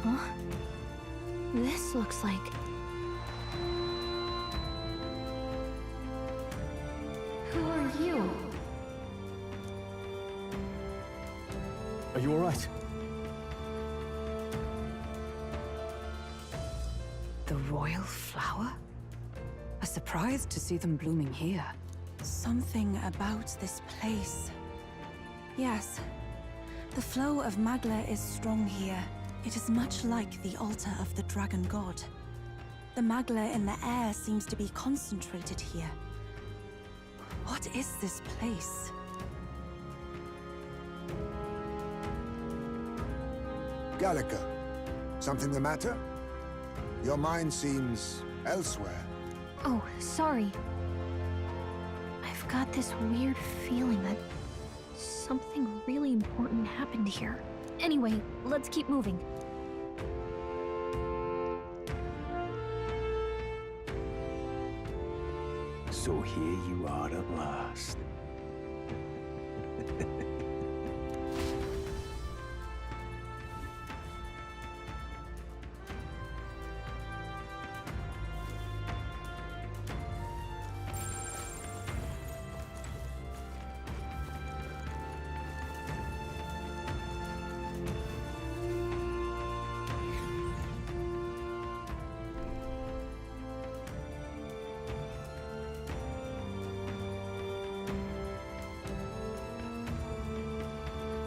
Huh? This looks like... Who are you? Are you all right? The royal flower? A surprise to see them blooming here. Something about this place. Yes. The flow of Magla is strong here. It is much like the altar of the dragon god. The Magla in the air seems to be concentrated here. What is this place? Gallica, something the matter? Your mind seems elsewhere. Oh, sorry. I've got this weird feeling that something really important happened here. Anyway, let's keep moving. So here you are at last.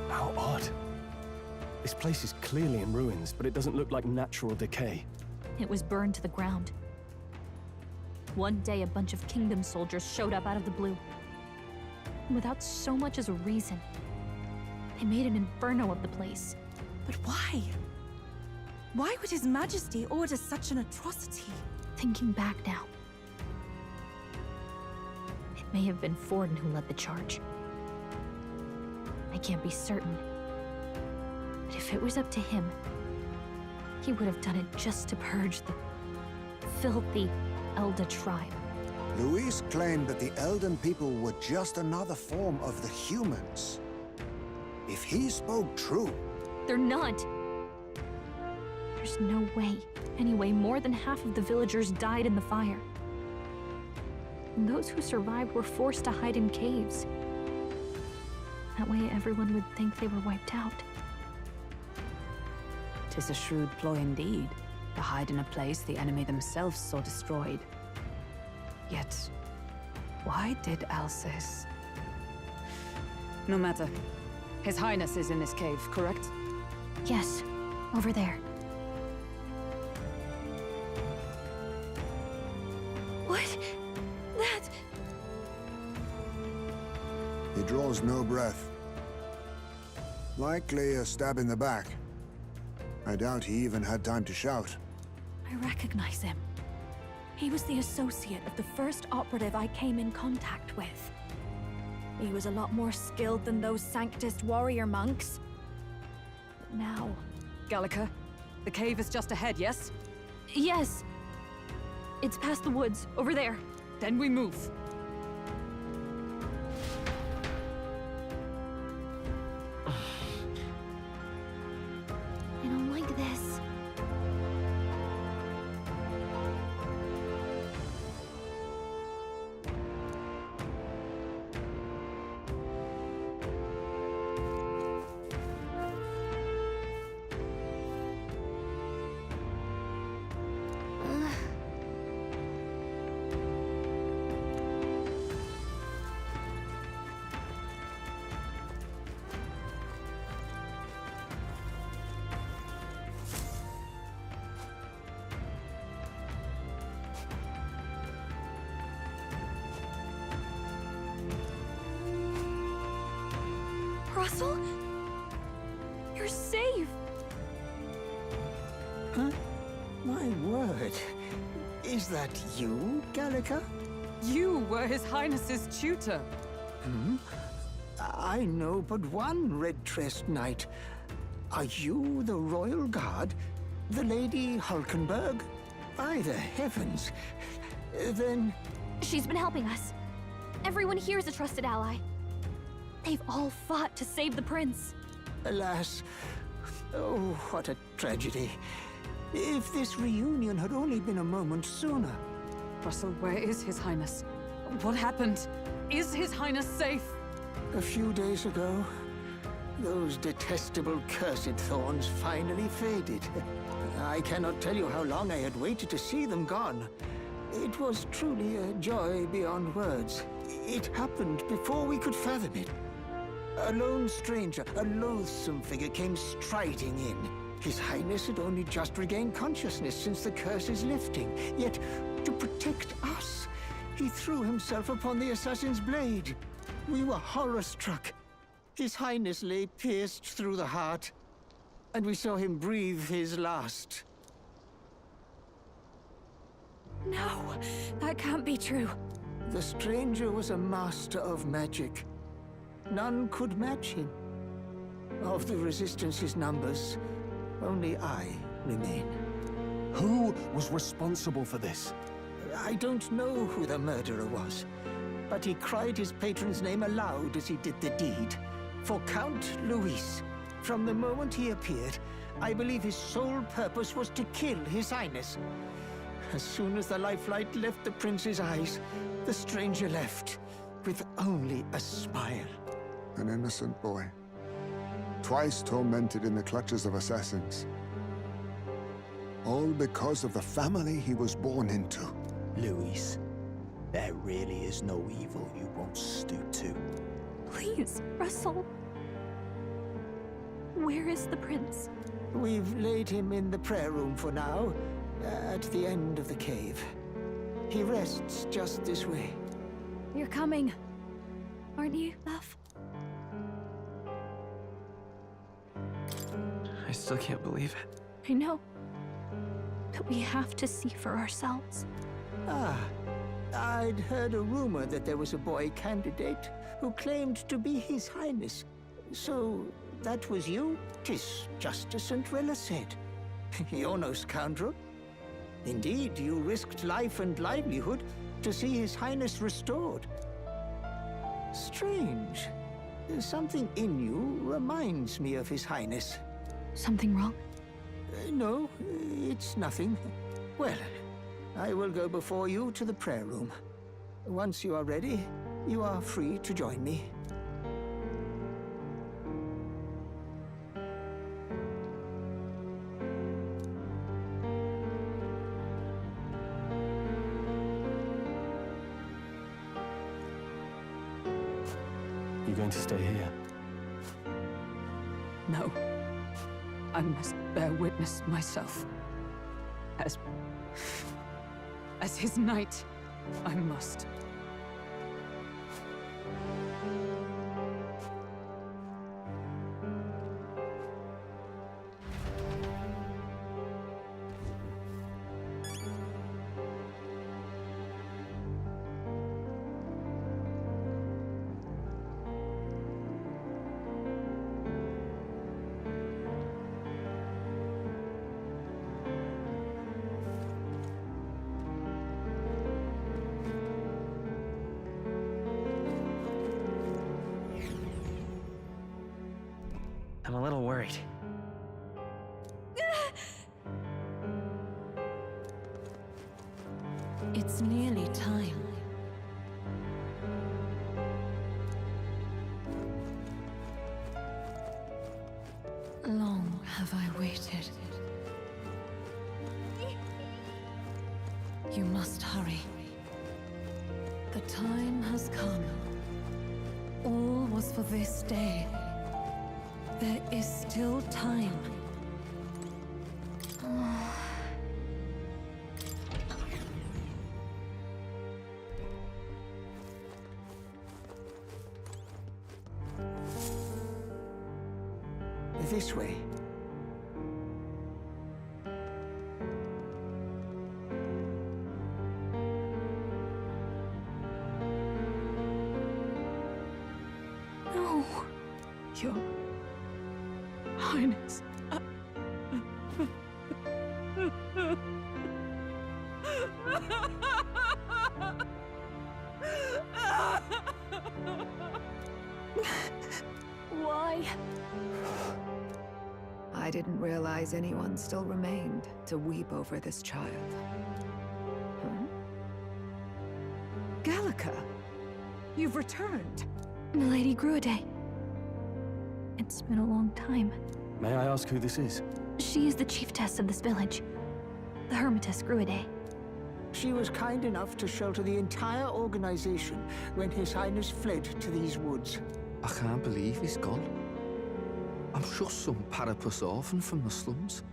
How odd. This place is clearly in ruins, but it doesn't look like natural decay. It was burned to the ground. One day, a bunch of kingdom soldiers showed up out of the blue. Without so much as a reason. They made an inferno of the place. But why? Why would His Majesty order such an atrocity? Thinking back now, it may have been Forden who led the charge. I can't be certain. But if it was up to him, he would have done it just to purge the filthy Elda tribe. Luis claimed that the Elden people were just another form of the humans. If he spoke true... They're not! There's no way. Anyway, more than half of the villagers died in the fire. And those who survived were forced to hide in caves. That way everyone would think they were wiped out. 'Tis a shrewd ploy indeed, to hide in a place the enemy themselves saw destroyed. Yet, why did Alcest? No matter. His Highness is in this cave, correct? Yes, over there. What? That... He draws no breath. Likely a stab in the back. I doubt he even had time to shout. I recognize him. He was the associate of the first operative I came in contact with. He was a lot more skilled than those Sanctist warrior monks. But now... Gallica, the cave is just ahead, yes? Yes! It's past the woods, over there. Then we move. I don't like this. Russell? You're safe! Huh? My word. Is that you, Gallica? You were His Highness's tutor. Hmm? I know but one red-tressed knight. Are you the royal guard? The Lady Hulkenberg? By the heavens. Then... She's been helping us. Everyone here is a trusted ally. They've all fought to save the prince. Alas, Oh, what a tragedy. If this reunion had only been a moment sooner. Russell, where is His Highness? What happened? Is His Highness safe? A few days ago, those detestable cursed thorns finally faded. I cannot tell you how long I had waited to see them gone. It was truly a joy beyond words. It happened before we could fathom it. A lone stranger, a loathsome figure, came striding in. His Highness had only just regained consciousness since the curse's lifting. Yet, to protect us, he threw himself upon the assassin's blade. We were horror-struck. His Highness lay pierced through the heart, and we saw him breathe his last. No, that can't be true. The stranger was a master of magic. None could match him. Of the Resistance's numbers, only I remain. Who was responsible for this? I don't know who the murderer was, but he cried his patron's name aloud as he did the deed. For Count Luis, from the moment he appeared, I believe his sole purpose was to kill His Highness. As soon as the lifelight left the prince's eyes, the stranger left, with only a smile. An innocent boy. Twice tormented in the clutches of assassins. All because of the family he was born into. Luis, there really is no evil you won't stoop to. Please, Russell. Where is the prince? We've laid him in the prayer room for now, at the end of the cave. He rests just this way. You're coming, aren't you, love? I still can't believe it. I know. But we have to see for ourselves. Ah, I'd heard a rumor that there was a boy candidate who claimed to be His Highness. So, that was you? 'Tis just as Cinderella said. You're no scoundrel. Indeed, you risked life and livelihood to see His Highness restored. Strange. Something in you reminds me of His Highness. Something wrong? No, it's nothing. Well, I will go before you to the prayer room. Once you are ready, you are free to join me. You going to stay here? No. I must bear witness myself. As his knight, I must. I'm a little worried. It's nearly time. Long have I waited. You must hurry. The time has come. All was for this day. There is still time. This way. No. Your Highness. Why? I I didn't realize anyone still remained to weep over this child. Huh? Gallica! You've returned! Milady Gruide. It's been a long time. May I ask who this is? She is the chiefess of this village. The Hermitess Gruide. She was kind enough to shelter the entire organization when His Highness fled to these woods. I can't believe he's gone. I'm just some parapus orphan from the slums.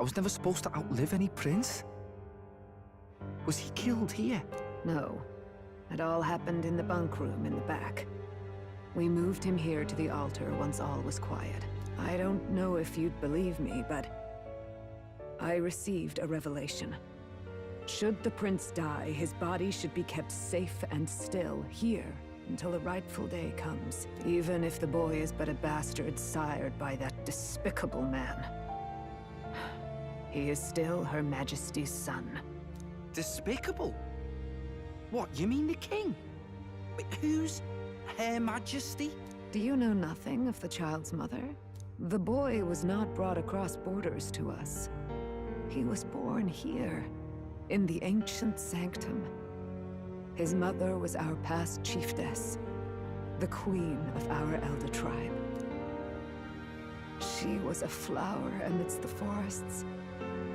I was never supposed to outlive any prince. Was he killed here? No. It all happened in the bunk room in the back. We moved him here to the altar once all was quiet. I don't know if you'd believe me, but I received a revelation. Should the prince die, his body should be kept safe and still here until the rightful day comes, even if the boy is but a bastard sired by that despicable man. He is still Her Majesty's son. Despicable? What, you mean the king? Wait, who's Her Majesty? Do you know nothing of the child's mother? The boy was not brought across borders to us. He was born here, in the ancient sanctum. His mother was our past chiefess, the queen of our elder tribe. She was a flower amidst the forests,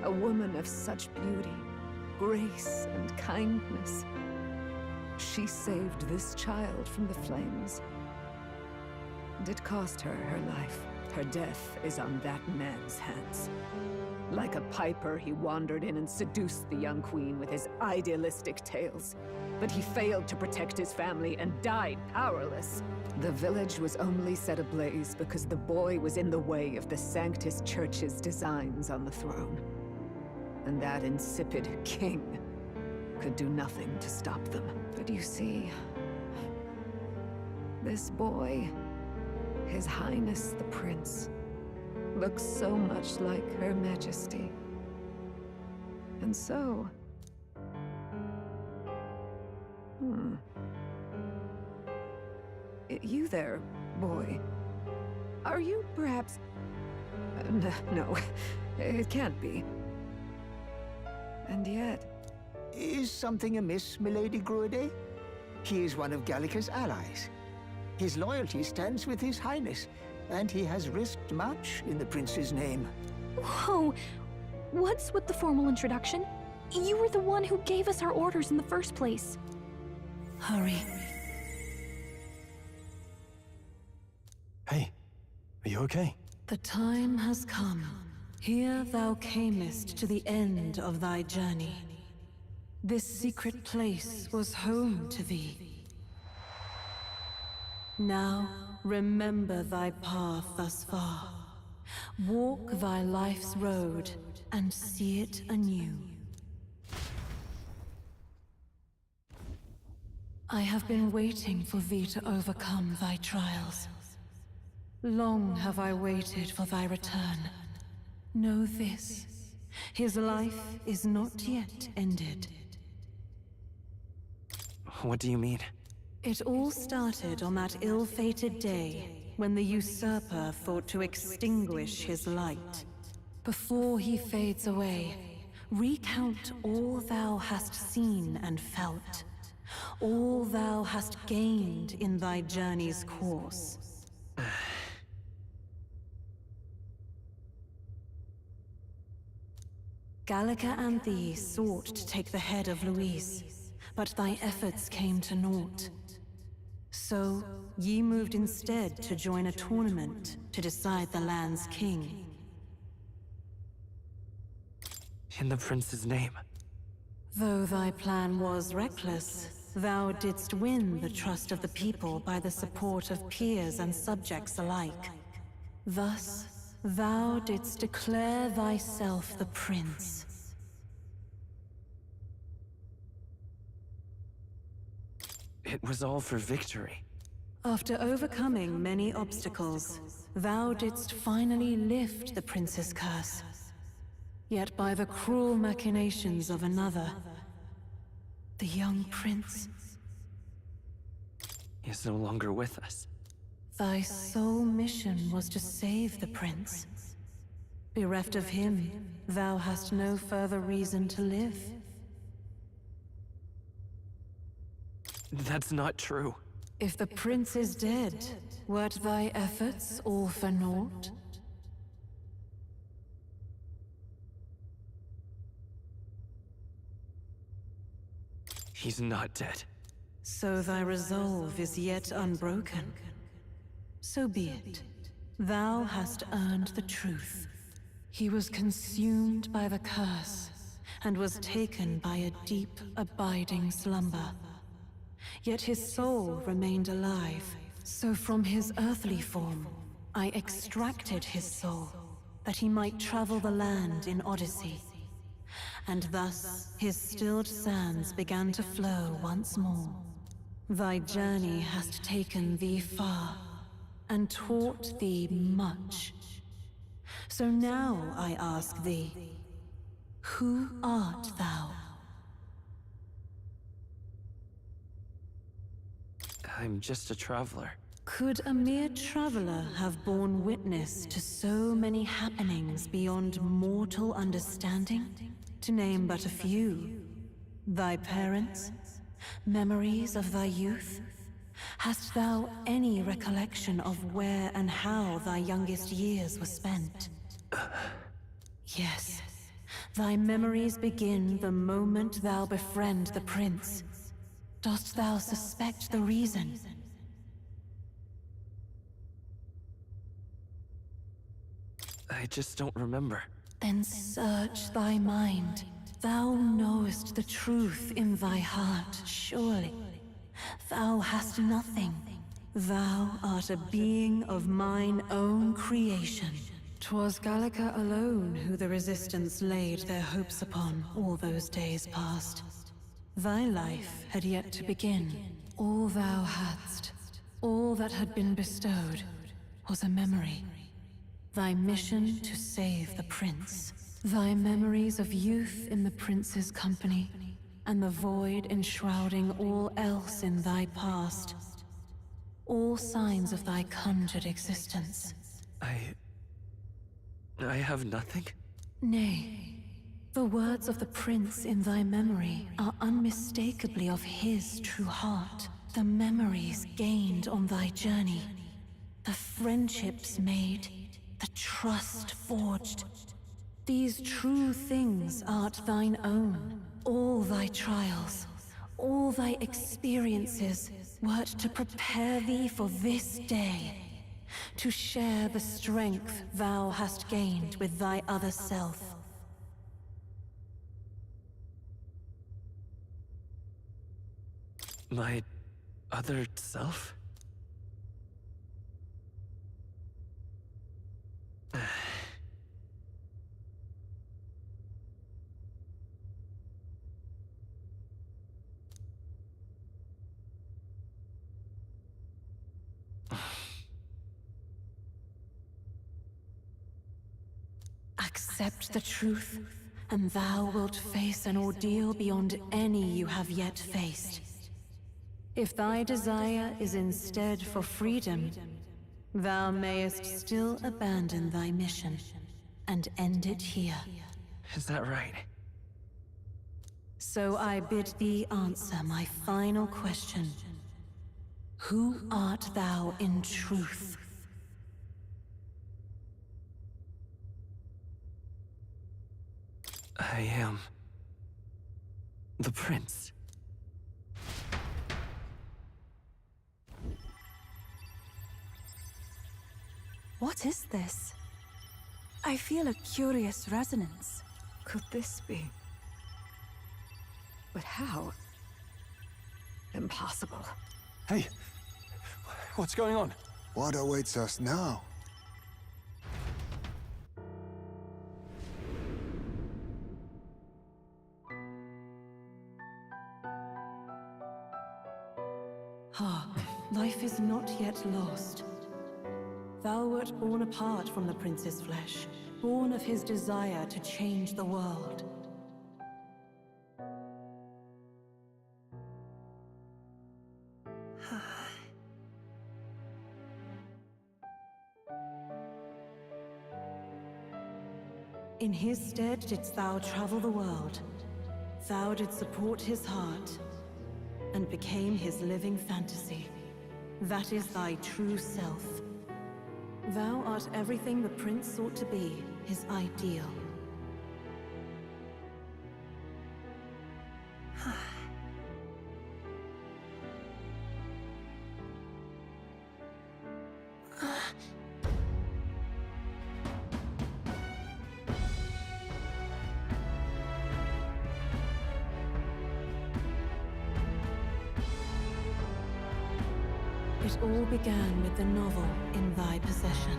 a woman of such beauty, grace, and kindness. She saved this child from the flames. And it cost her her life. Her death is on that man's hands. Like a piper, he wandered in and seduced the young queen with his idealistic tales. But he failed to protect his family and died powerless. The village was only set ablaze because the boy was in the way of the Sanctus Church's designs on the throne. And that insipid king could do nothing to stop them. But you see, this boy, His Highness the Prince, looks so much like Her Majesty. And so... You there, boy. Are you perhaps... no, it can't be. And yet... Is something amiss, Milady Gruide? He is one of Gallica's allies. His loyalty stands with His Highness, and he has risked much in the prince's name. Whoa! What's with the formal introduction? You were the one who gave us our orders in the first place. Hurry. Hey, are you okay? The time has come. Here thou camest to the end of thy journey. This secret place was home to thee. Now, remember thy path thus far. Walk thy life's road and see it anew. I have been waiting for thee to overcome thy trials. Long have I waited for thy return. Know this, his life is not yet ended. What do you mean? It all started on that ill-fated day when the usurper thought to extinguish his light. Before he fades away, recount all thou hast seen and felt, all thou hast gained in thy journey's course. Gallica and thee sought to take the head of Louise, but thy efforts came to naught. So, ye moved instead to join a tournament to decide the land's king. In the prince's name. Though thy plan was reckless, thou didst win the trust of the people by the support of peers and subjects alike. Thus, thou didst declare thyself the prince. It was all for victory. After overcoming many obstacles, thou didst finally lift the prince's curse. Yet by the cruel machinations of another, the young prince Is no longer with us. Thy sole mission was to save the prince. Bereft of him, thou hast no further reason to live. That's not true. If the prince is dead, wert thy efforts all for naught? He's not dead. So thy resolve is yet unbroken. So be it. Thou hast earned the truth. He was consumed by the curse, and was taken by a deep, abiding slumber. Yet his soul remained alive, so from his earthly form, I extracted his soul, that he might travel the land in Odyssey. And thus his stilled sands began to flow once more. Thy journey hast taken thee far, and taught thee much. So now I ask thee, who art thou? I'm just a traveler. Could a mere traveler have borne witness to so many happenings beyond mortal understanding? To name but a few. Thy parents? Memories of thy youth? Hast thou any recollection of where and how thy youngest years were spent? Yes. Thy memories begin the moment thou befriend the prince. Dost thou suspect the reason? I just don't remember. Then search thy mind. Thou knowest the truth in thy heart, surely. Thou hast nothing. Thou art a being of mine own creation. 'Twas Gallica alone who the Resistance laid their hopes upon all those days past. Thy life had yet to begin. All thou hadst, all that had been bestowed, was a memory. Thy mission to save the prince. Thy memories of youth in the prince's company, and the void enshrouding all else in thy past. All signs of thy conjured existence. I have nothing? Nay, the words of the prince in thy memory are unmistakably of his true heart. The memories gained on thy journey, the friendships made, the trust forged. These true things art thine own. All thy trials, all thy experiences wert to prepare thee for this day. To share the strength thou hast gained with thy other self. My other self? Accept the truth, and thou wilt face an ordeal beyond any you have yet faced. If thy desire is instead for freedom, thou mayest still abandon thy mission, and end it here. Is that right? So I bid thee answer my final question. Who art thou in truth? I am the prince. What is this? I feel a curious resonance. Could this be? But how? Impossible. Hey, what's going on? What awaits us now? Ah, life is not yet lost. Thou wert born apart from the prince's flesh, born of his desire to change the world. In his stead didst thou travel the world. Thou didst support his heart, and became his living fantasy. That is thy true self. Thou art everything the prince sought to be, his ideal. It all began with the novel in thy possession.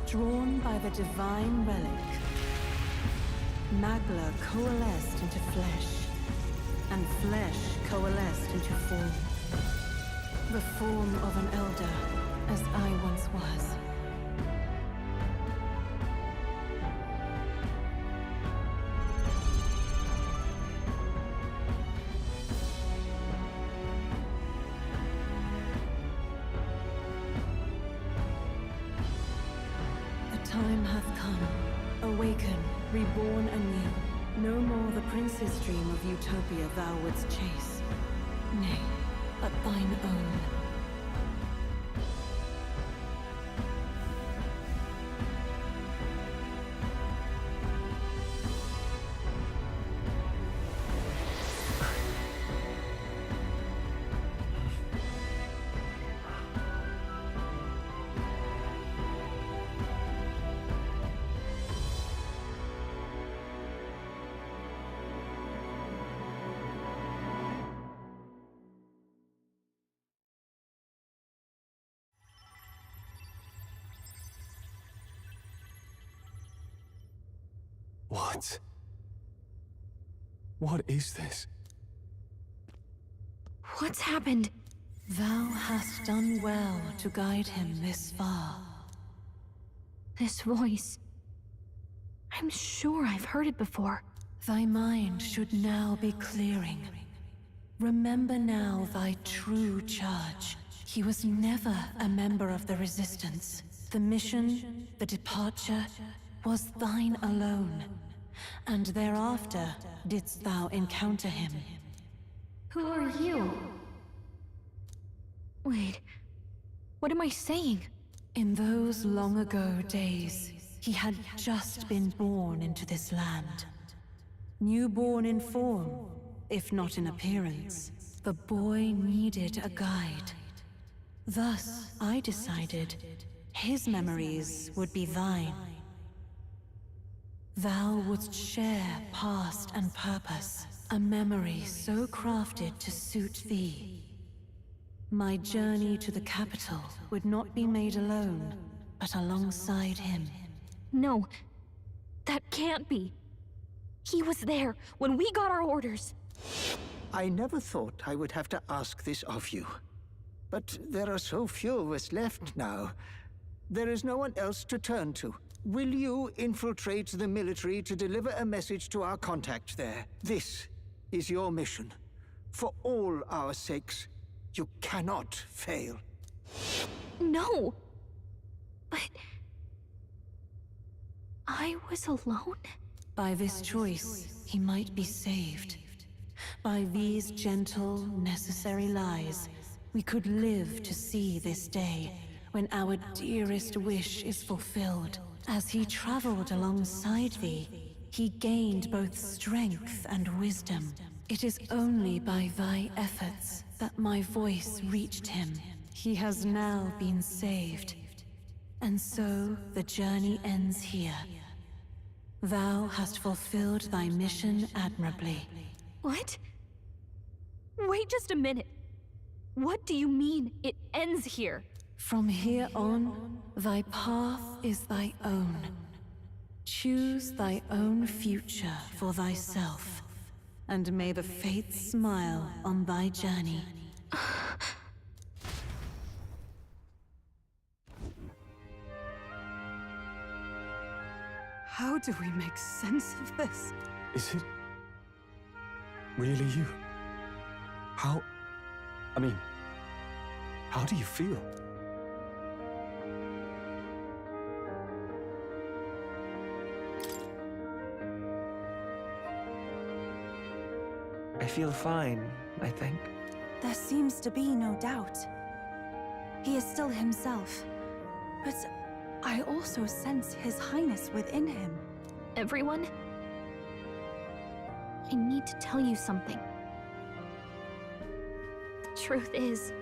Drawn by the divine relic, Magla coalesced into flesh, and flesh coalesced into form. The form of an elder, as I once was. Time hath come. Awaken, reborn anew. No more the prince's dream of utopia thou wouldst chase. Nay, but thine own. What? What is this? What's happened? Thou hast done well to guide him this far. This voice. I'm sure I've heard it before. Thy mind should now be clearing. Remember now thy true charge. He was never a member of the Resistance. The mission, the departure, was thine alone. And thereafter didst thou encounter him. Who are you? Wait, what am I saying? In those long ago days, he had just been born into this land. Newborn in form, if not in appearance, the boy needed a guide. Thus, I decided his memories would be thine. Thou wouldst share past and purpose, a memory so crafted to suit thee. My journey to the capital would not be made alone, but alongside him. No, that can't be. He was there when we got our orders. I never thought I would have to ask this of you. But there are so few of us left now. There is no one else to turn to. Will you infiltrate the military to deliver a message to our contact there? This is your mission. For all our sakes, you cannot fail. No! But... I was alone? By this choice, he might be saved. By these gentle, necessary lies, we could live to see this day, when our dearest wish is fulfilled. As he traveled alongside thee, he gained both strength and wisdom. It is only by thy efforts that my voice reached him. He has now been saved. And so the journey ends here. Thou hast fulfilled thy mission admirably. What? Wait just a minute. What do you mean, it ends here? From here on, thy path is thy own. Choose thy own future for thyself, and may the fates smile on thy journey. How do we make sense of this? Is it really you? How... I mean, how do you feel? I feel fine, I think. There seems to be no doubt. He is still himself, but I also sense His Highness within him. Everyone? I need to tell you something. The truth is,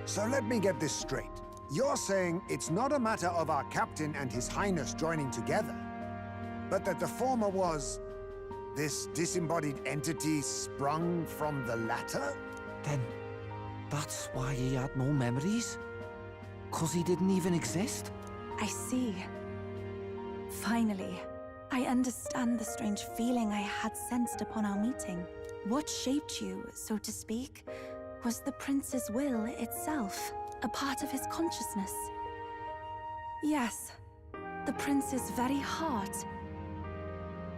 So let me get this straight. You're saying it's not a matter of our captain and His Highness joining together, but that the former was this disembodied entity sprung from the latter? Then, that's why he had no memories? 'Cause he didn't even exist? I see. Finally, I understand the strange feeling I had sensed upon our meeting. What shaped you, so to speak, was the prince's will itself, a part of his consciousness. Yes, the prince's very heart.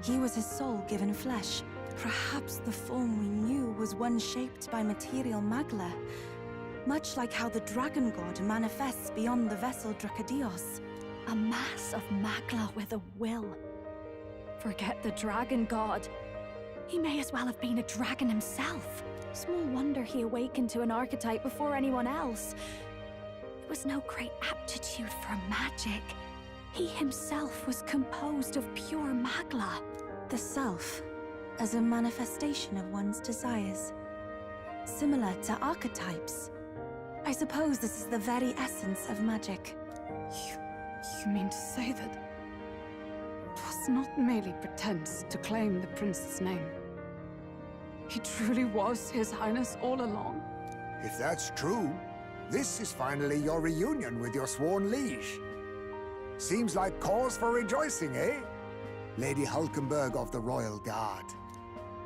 He was his soul given flesh. Perhaps the form we knew was one shaped by material magla, much like how the dragon god manifests beyond the vessel Drakadios. a mass of magla with a will. Forget the dragon god. He may as well have been a dragon himself. Small wonder he awakened to an archetype before anyone else. It was no great aptitude for magic. He himself was composed of pure magla. The self, as a manifestation of one's desires. Similar to archetypes. I suppose this is the very essence of magic. You mean to say that it was not merely pretense to claim the prince's name? He truly was His Highness all along? If that's true, this is finally your reunion with your sworn liege. Seems like cause for rejoicing, eh? Lady Hulkenberg of the Royal Guard.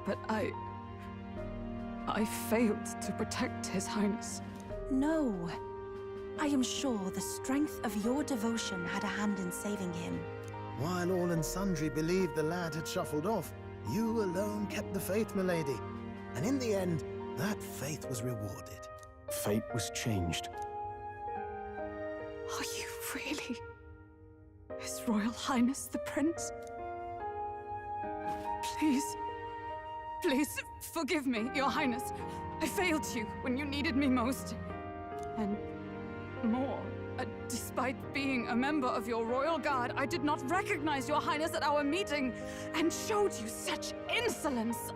But I failed to protect His Highness. No. I am sure the strength of your devotion had a hand in saving him. While all and sundry believed the lad had shuffled off, you alone kept the faith, milady. And in the end, that faith was rewarded. Fate was changed. Are you really His Royal Highness the Prince? Please, please forgive me, Your Highness. I failed you when you needed me most. And more, despite being a member of your Royal Guard, I did not recognize Your Highness at our meeting and showed you such insolence.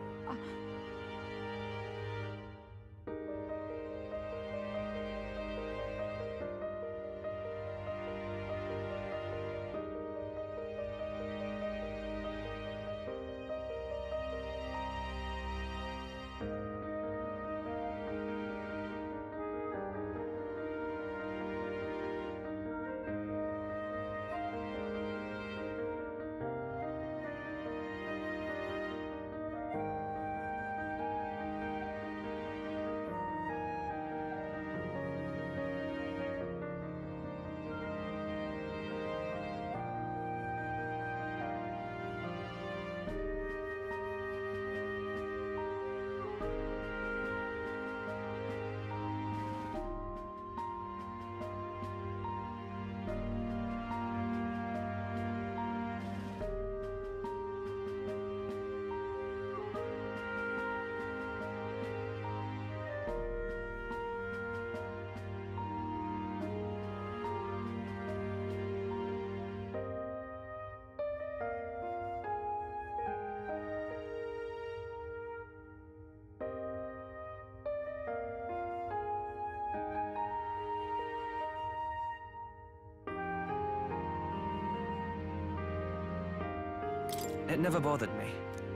It never bothered me.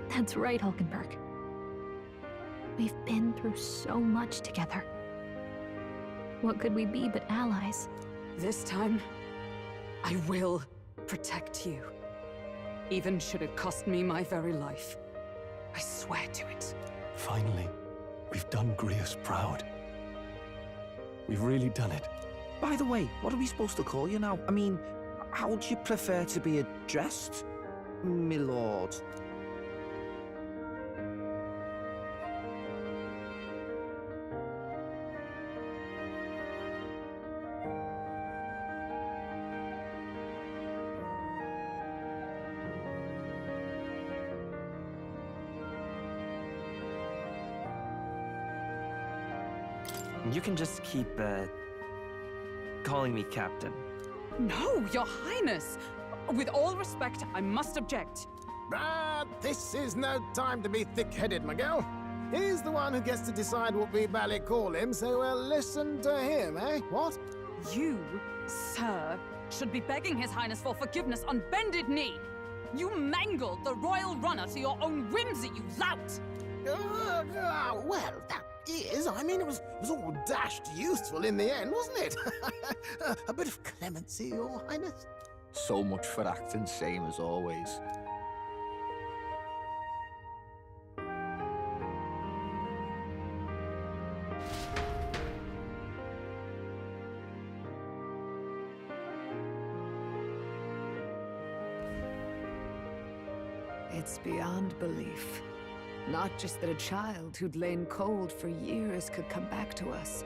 That's right, Hulkenberg. We've been through so much together. What could we be but allies? This time, I will protect you. Even should it cost me my very life. I swear to it. Finally, we've done Grius proud. We've really done it. By the way, what are we supposed to call you now? I mean, how would you prefer to be addressed, my lord? You can just keep, calling me Captain. No, Your Highness! With all respect, I must object. This is no time to be thick-headed, Miguel. He's the one who gets to decide what we ballet call him, so we'll listen to him, eh? What? You, sir, should be begging His Highness for forgiveness on bended knee. You mangled the royal runner to your own whimsy, you lout! Well, that is, I mean, it was all dashed useful in the end, wasn't it? A bit of clemency, Your Highness. So much for acting same as always. It's beyond belief. Not just that a child who'd lain cold for years could come back to us,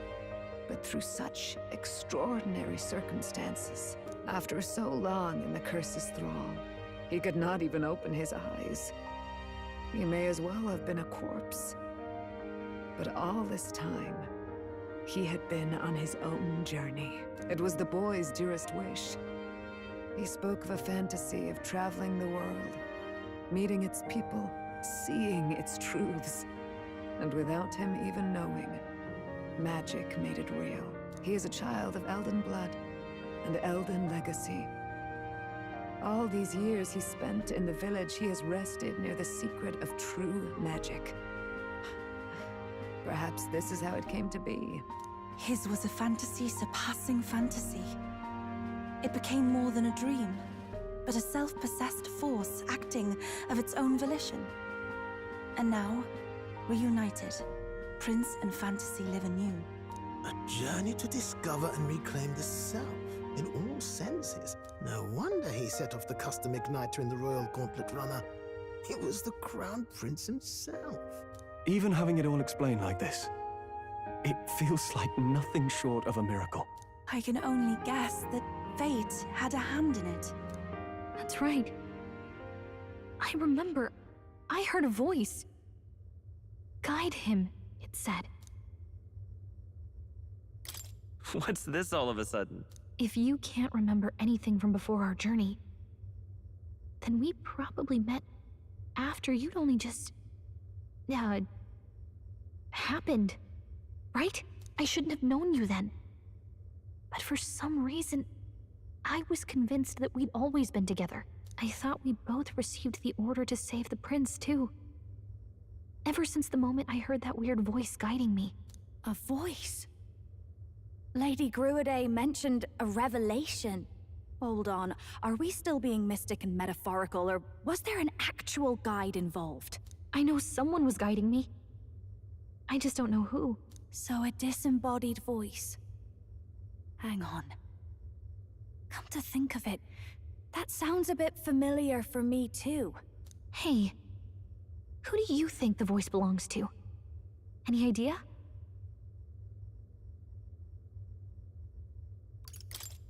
but through such extraordinary circumstances. After so long in the curse's thrall, he could not even open his eyes. He may as well have been a corpse. But all this time, he had been on his own journey. It was the boy's dearest wish. He spoke of a fantasy of traveling the world, meeting its people, seeing its truths. And without him even knowing, magic made it real. He is a child of Elden blood and Elden legacy. All these years he spent in the village, he has rested near the secret of true magic. Perhaps this is how it came to be. His was a fantasy surpassing fantasy. It became more than a dream, but a self-possessed force acting of its own volition. And now, reunited, Prince and fantasy live anew. A journey to discover and reclaim the self, in all senses. No wonder he set off the custom igniter in the Royal Gauntlet Runner. It was the Crown Prince himself. Even having it all explained like this, it feels like nothing short of a miracle. I can only guess that fate had a hand in it. That's right. I remember, I heard a voice. Guide him, it said. What's this all of a sudden? If you can't remember anything from before our journey, then we probably met after you'd only just... happened, right? I shouldn't have known you then. But for some reason, I was convinced that we'd always been together. I thought we both received the order to save the prince, too. Ever since the moment I heard that weird voice guiding me. A voice? Lady Gruiday mentioned a revelation. Hold on, are we still being mystic and metaphorical, or was there an actual guide involved? I know someone was guiding me. I just don't know who. So a disembodied voice. Hang on. Come to think of it, that sounds a bit familiar for me too. Hey, who do you think the voice belongs to? Any idea?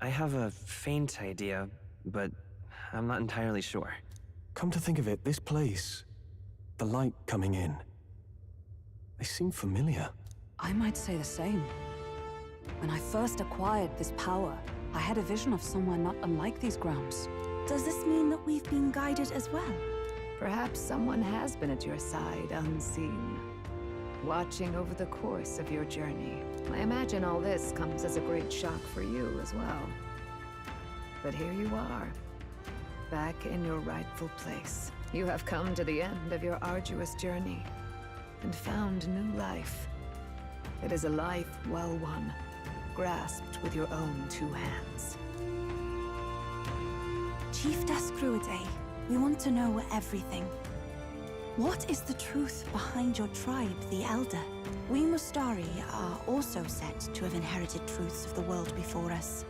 I have a faint idea, but I'm not entirely sure. Come to think of it, this place, the light coming in, they seem familiar. I might say the same. When I first acquired this power, I had a vision of somewhere not unlike these grounds. Does this mean that we've been guided as well? Perhaps someone has been at your side unseen, watching over the course of your journey. I imagine all this comes as a great shock for you as well. But here you are, back in your rightful place. You have come to the end of your arduous journey and found new life. It is a life well won, grasped with your own two hands. Chiefess Gruiday, we want to know everything. What is the truth behind your tribe, the Elder? We Mustari are also said to have inherited truths of the world before us.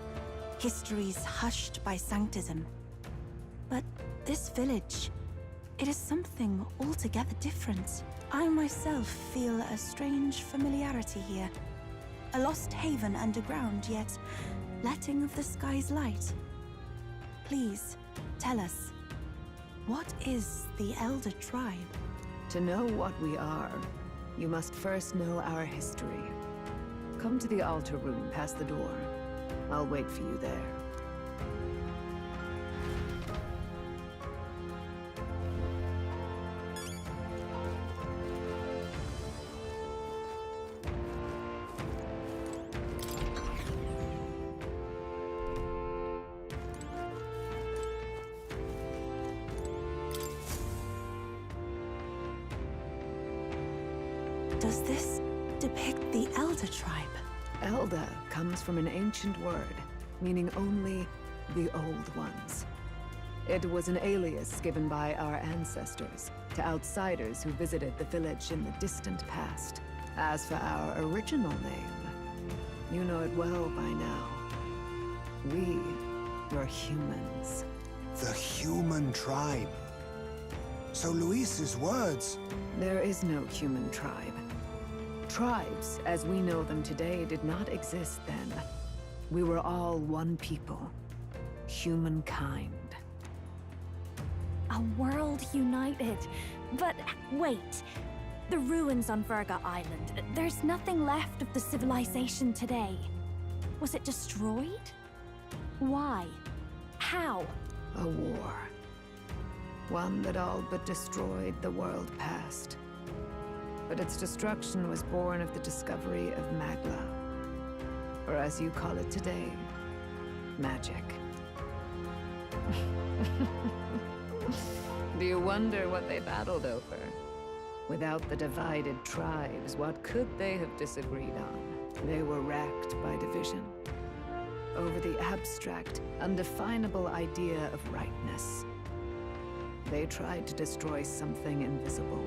Histories hushed by sanctism. But this village, it is something altogether different. I myself feel a strange familiarity here. A lost haven underground, yet letting of the sky's light. Please, tell us, what is the Elder tribe? To know what we are, you must first know our history. Come to the altar room past the door. I'll wait for you there. Does this depict the Elder tribe? Elder comes from an ancient word, meaning only the Old Ones. It was an alias given by our ancestors to outsiders who visited the village in the distant past. As for our original name, you know it well by now. We were humans. The human tribe. So Luis's words... There is no human tribe. Tribes, as we know them today, did not exist then. We were all one people. Humankind. A world united. But wait. The ruins on Virga Island. There's nothing left of the civilization today. Was it destroyed? Why? How? A war. One that all but destroyed the world past. But its destruction was born of the discovery of Magla. Or as you call it today, magic. Do you wonder what they battled over? Without the divided tribes, what could they have disagreed on? They were racked by division. Over the abstract, undefinable idea of rightness. They tried to destroy something invisible,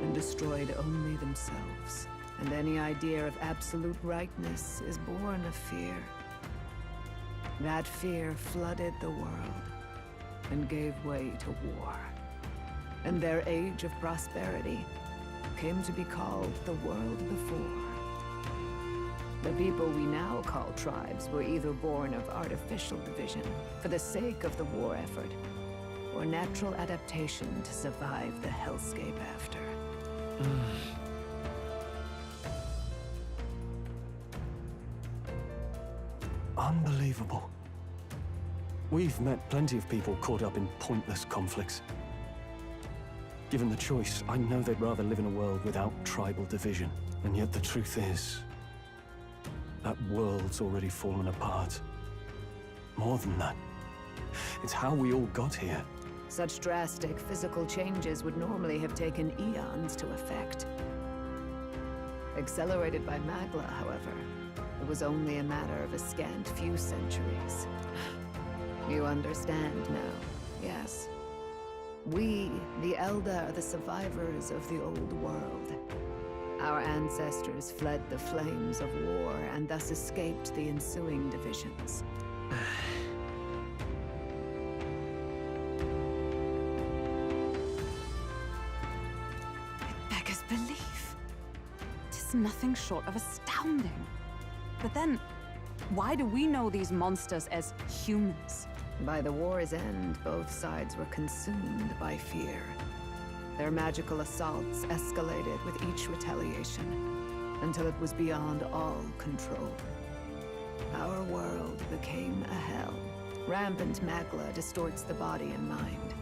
and destroyed only themselves. And any idea of absolute rightness is born of fear. That fear flooded the world, and gave way to war. And their age of prosperity came to be called the world before. The people we now call tribes were either born of artificial division for the sake of the war effort, or natural adaptation to survive the hellscape after. Unbelievable. We've met plenty of people caught up in pointless conflicts. Given the choice, I know they'd rather live in a world without tribal division. And yet the truth is, that world's already fallen apart. More than that, it's how we all got here. Such drastic physical changes would normally have taken eons to effect. Accelerated by Magla, however, it was only a matter of a scant few centuries. You understand now, yes? We, the Elder, are the survivors of the old world. Our ancestors fled the flames of war and thus escaped the ensuing divisions. It beggars belief. Tis nothing short of astounding. But then, why do we know these monsters as humans? By the war's end, both sides were consumed by fear. Their magical assaults escalated with each retaliation, until it was beyond all control. Our world became a hell. Rampant Magla distorts the body and mind.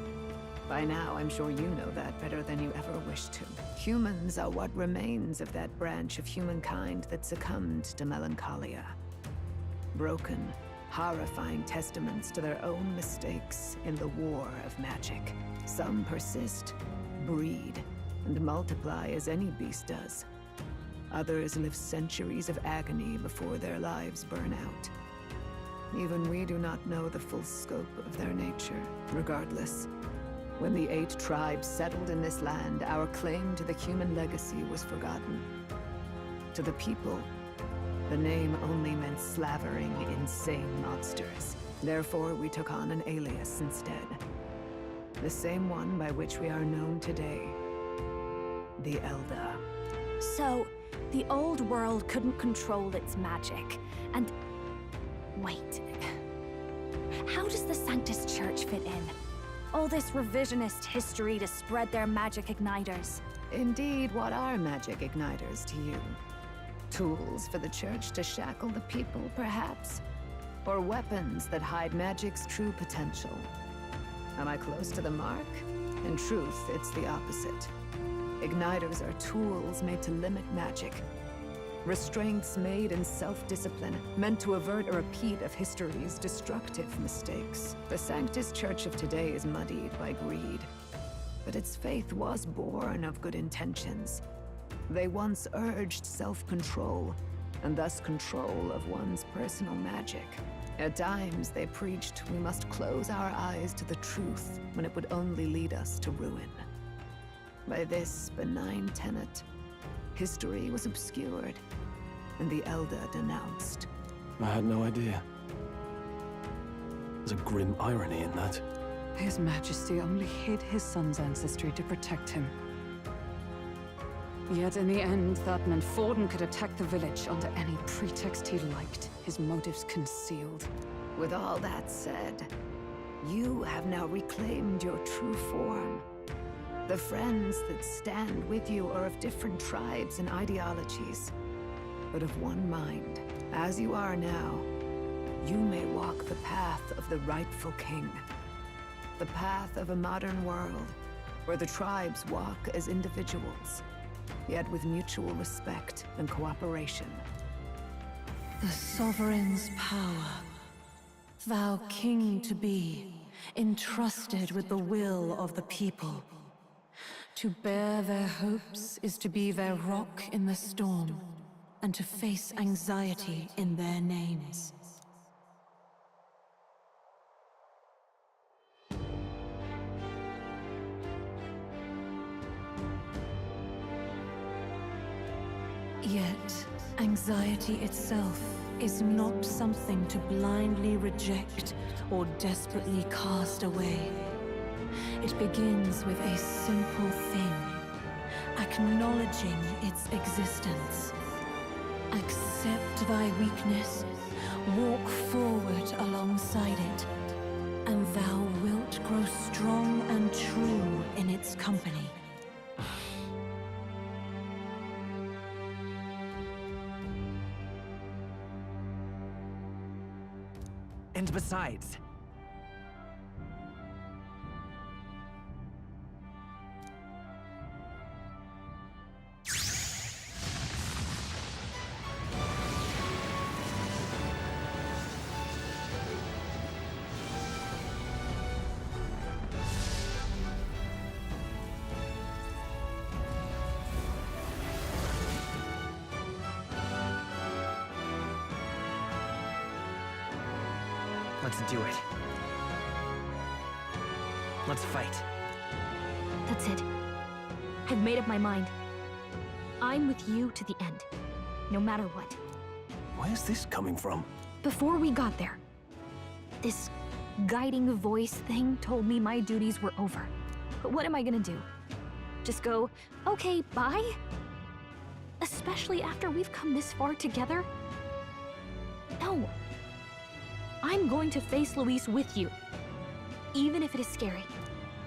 By now, I'm sure you know that better than you ever wished to. Humans are what remains of that branch of humankind that succumbed to melancholia. Broken, horrifying testaments to their own mistakes in the war of magic. Some persist, breed, and multiply as any beast does. Others live centuries of agony before their lives burn out. Even we do not know the full scope of their nature. Regardless, when the 8 tribes settled in this land, our claim to the human legacy was forgotten. To the people, the name only meant slavering, insane monsters. Therefore, we took on an alias instead. The same one by which we are known today. The Elder. So, the old world couldn't control its magic, and... Wait. How does the Sanctus Church fit in? All this revisionist history to spread their magic igniters. Indeed, what are magic igniters to you? Tools for the Church to shackle the people, perhaps? Or weapons that hide magic's true potential? Am I close to the mark? In truth, it's the opposite. Igniters are tools made to limit magic. Restraints made in self-discipline, meant to avert a repeat of history's destructive mistakes. The Sanctus Church of today is muddied by greed. But its faith was born of good intentions. They once urged self-control, and thus control of one's personal magic. At times, they preached we must close our eyes to the truth when it would only lead us to ruin. By this benign tenet, history was obscured, and the Elder denounced. I had no idea. There's a grim irony in that. His Majesty only hid his son's ancestry to protect him. Yet in the end, that meant Forden could attack the village under any pretext he liked, his motives concealed. With all that said, you have now reclaimed your true form. The friends that stand with you are of different tribes and ideologies, but of one mind. As you are now, you may walk the path of the rightful king. The path of a modern world, where the tribes walk as individuals, yet with mutual respect and cooperation. The sovereign's power, thou king to be, entrusted with the will of the people. To bear their hopes is to be their rock in the storm, and to face anxiety in their names. Yet, anxiety itself is not something to blindly reject or desperately cast away. It begins with a simple thing, acknowledging its existence. Accept thy weakness, walk forward alongside it, and thou wilt grow strong and true in its company. And besides, let's do it. Let's fight. That's it. I've made up my mind. I'm with you to the end, no matter what. Where's this coming from? Before we got there, this guiding voice thing told me my duties were over. But what am I gonna do? Just go, okay, bye? Especially after we've come this far together? No. I'm going to face Luis with you, even if it is scary.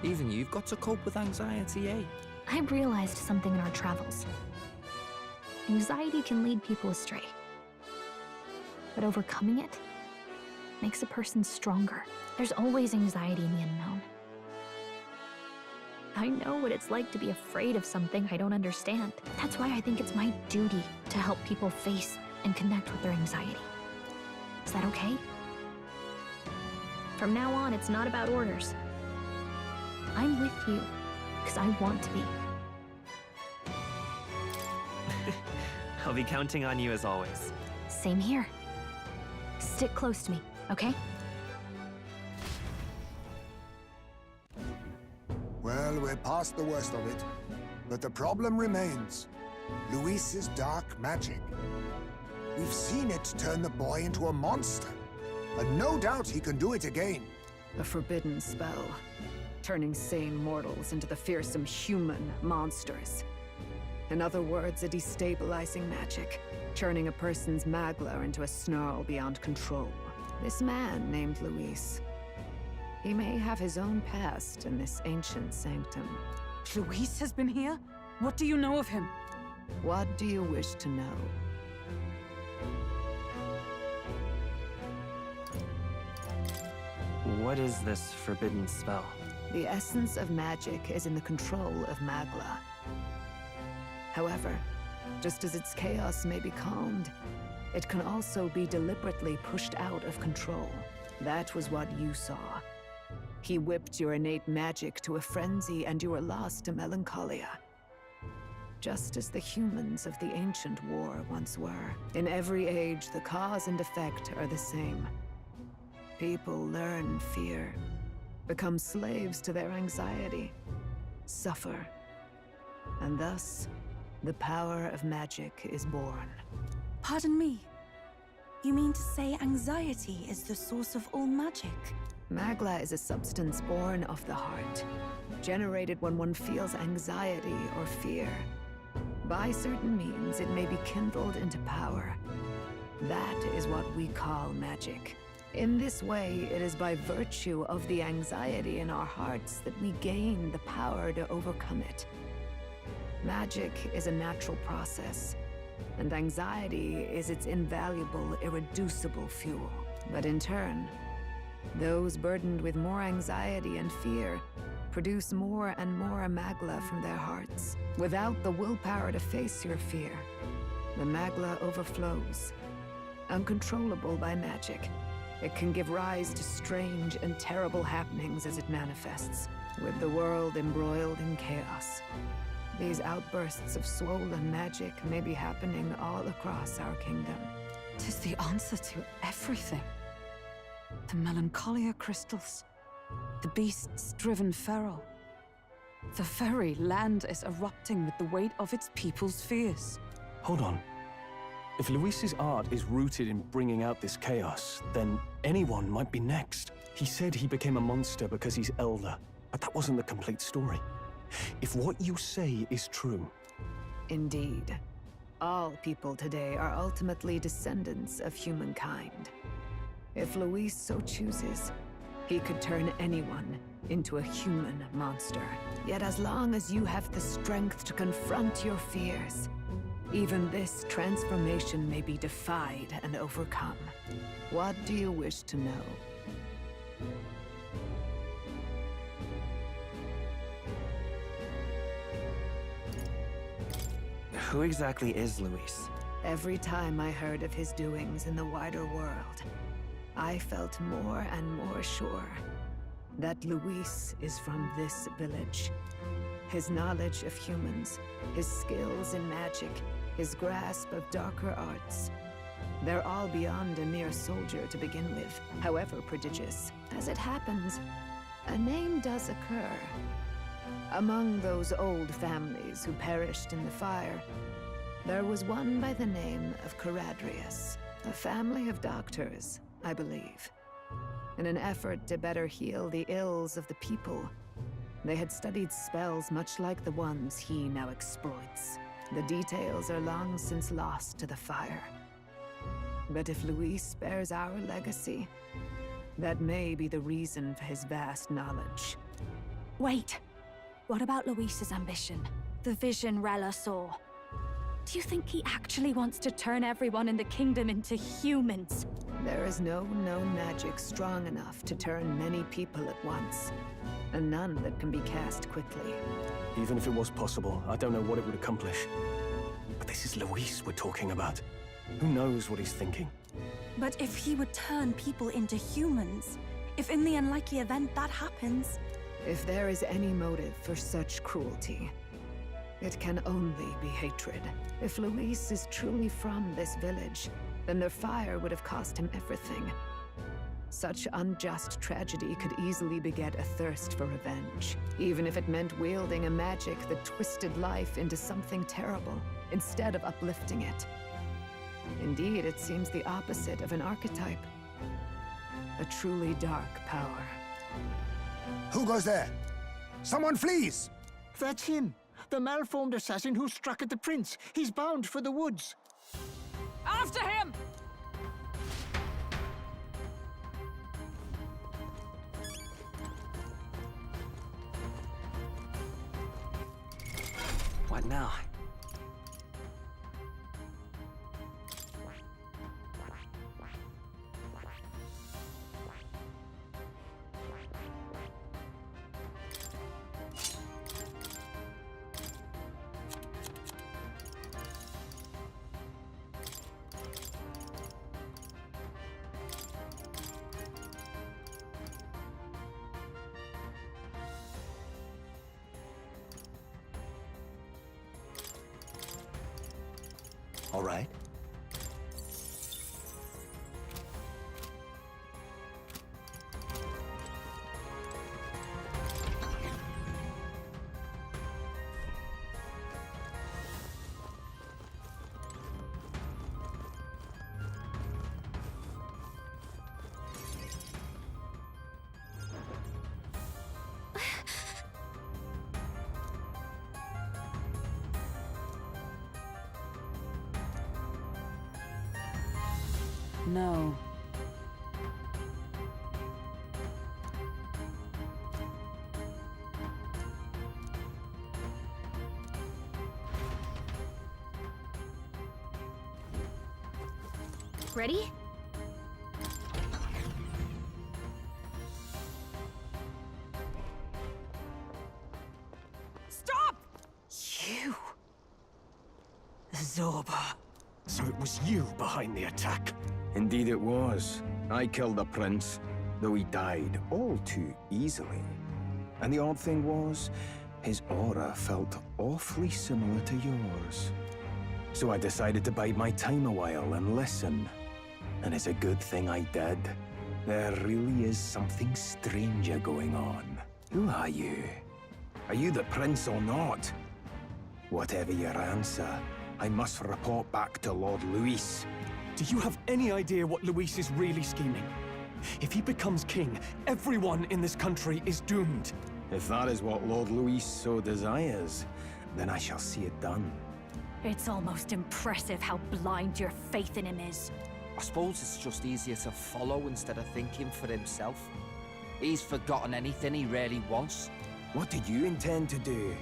Even you've got to cope with anxiety, eh? I realized something in our travels. Anxiety can lead people astray. But overcoming it makes a person stronger. There's always anxiety in the unknown. I know what it's like to be afraid of something I don't understand. That's why I think it's my duty to help people face and connect with their anxiety. Is that okay? From now on, it's not about orders. I'm with you, because I want to be. I'll be counting on you as always. Same here. Stick close to me, okay? Well, we're past the worst of it. But the problem remains. Luis's dark magic. We've seen it turn the boy into a monster. And no doubt he can do it again. A forbidden spell, turning sane mortals into the fearsome human monsters. In other words, a destabilizing magic, turning a person's magla into a snarl beyond control. This man named Luis, he may have his own past in this ancient sanctum. Luis has been here? What do you know of him? What do you wish to know? What is this forbidden spell? The essence of magic is in the control of Magla. However, just as its chaos may be calmed, it can also be deliberately pushed out of control. That was what you saw. He whipped your innate magic to a frenzy and you were lost to melancholia. Just as the humans of the ancient war once were. In every age, the cause and effect are the same. People learn fear, become slaves to their anxiety, suffer, and thus, the power of magic is born. Pardon me. You mean to say anxiety is the source of all magic? Magla is a substance born of the heart, generated when one feels anxiety or fear. By certain means, it may be kindled into power. That is what we call magic. In this way, it is by virtue of the anxiety in our hearts that we gain the power to overcome it. Magic is a natural process, and anxiety is its invaluable, irreducible fuel. But in turn, those burdened with more anxiety and fear produce more and more Magla from their hearts. Without the willpower to face your fear, the Magla overflows. Uncontrollable by magic, it can give rise to strange and terrible happenings as it manifests, with the world embroiled in chaos. These outbursts of swollen magic may be happening all across our kingdom. 'Tis the answer to everything. The melancholia crystals, the beasts driven feral. The very land is erupting with the weight of its people's fears. Hold on. If Luis's art is rooted in bringing out this chaos, then anyone might be next. He said he became a monster because he's elder, but that wasn't the complete story. If what you say is true... Indeed. All people today are ultimately descendants of humankind. If Luis so chooses, he could turn anyone into a human monster. Yet as long as you have the strength to confront your fears, even this transformation may be defied and overcome. What do you wish to know? Who exactly is Luis? Every time I heard of his doings in the wider world, I felt more and more sure that Luis is from this village. His knowledge of humans, his skills in magic, his grasp of darker arts, they're all beyond a mere soldier to begin with, however prodigious. As it happens, a name does occur. Among those old families who perished in the fire, there was one by the name of Caradrius, a family of doctors, I believe. In an effort to better heal the ills of the people, they had studied spells much like the ones he now exploits. The details are long since lost to the fire. But if Luis bears our legacy, that may be the reason for his vast knowledge. Wait! What about Luis's ambition? The vision Rella saw? Do you think he actually wants to turn everyone in the kingdom into humans? There is no known magic strong enough to turn many people at once, and none that can be cast quickly. Even if it was possible, I don't know what it would accomplish. But this is Luis we're talking about. Who knows what he's thinking? But if he would turn people into humans, if in the unlikely event that happens... If there is any motive for such cruelty, it can only be hatred. If Luis is truly from this village, then their fire would have cost him everything. Such unjust tragedy could easily beget a thirst for revenge, even if it meant wielding a magic that twisted life into something terrible, instead of uplifting it. Indeed, it seems the opposite of an archetype. A truly dark power. Who goes there? Someone flees! That's him. The malformed assassin who struck at the prince. He's bound for the woods. After him! What now? All right? No. Ready? Stop! You. Zorba. So it was you behind the attack? Indeed it was. I killed the prince, though he died all too easily. And the odd thing was, his aura felt awfully similar to yours. So I decided to bide my time a while and listen. And it's a good thing I did. There really is something stranger going on. Who are you? Are you the prince or not? Whatever your answer, I must report back to Lord Luis. Do you have any idea what Luis is really scheming? If he becomes king, everyone in this country is doomed. If that is what Lord Luis so desires, then I shall see it done. It's almost impressive how blind your faith in him is. I suppose it's just easier to follow instead of thinking for himself. He's forgotten anything he really wants. What did you intend to do?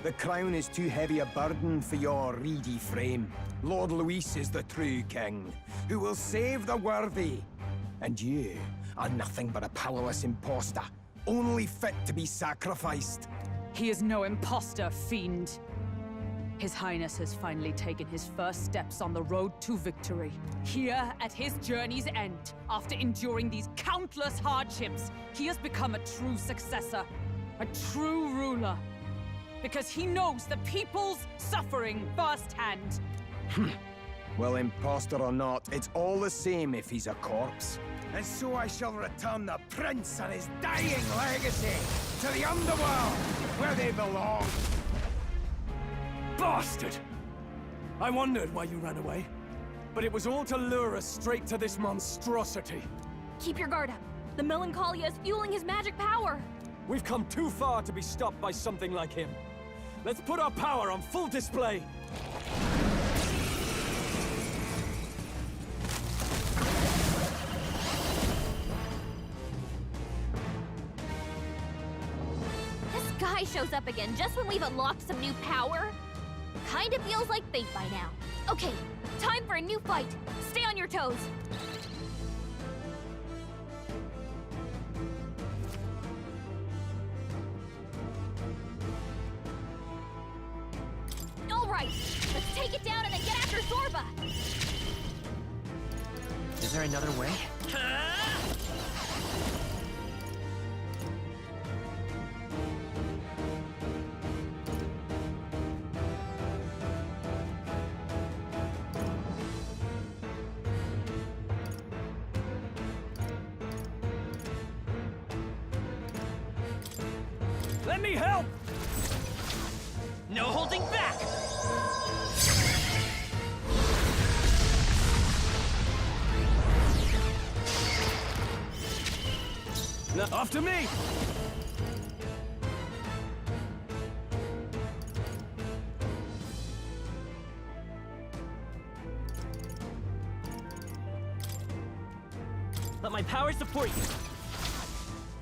The crown is too heavy a burden for your reedy frame. Lord Luis is the true king, who will save the worthy. And you are nothing but a powerless imposter, only fit to be sacrificed. He is no imposter, fiend. His Highness has finally taken his first steps on the road to victory. Here, at his journey's end, after enduring these countless hardships, he has become a true successor, a true ruler. Because he knows the people's suffering firsthand. Well, imposter or not, it's all the same if he's a corpse. And so I shall return the prince and his dying legacy to the underworld, where they belong. Bastard! I wondered why you ran away, but it was all to lure us straight to this monstrosity. Keep your guard up. The Melancholia is fueling his magic power. We've come too far to be stopped by something like him. Let's put our power on full display. This guy shows up again just when we've unlocked some new power. Kinda feels like fate by now. Okay, time for a new fight. Stay on your toes. All right, let's take it down and then get after Zorba. Is there another way? Let me help! No holding back! After me! Let my power support you!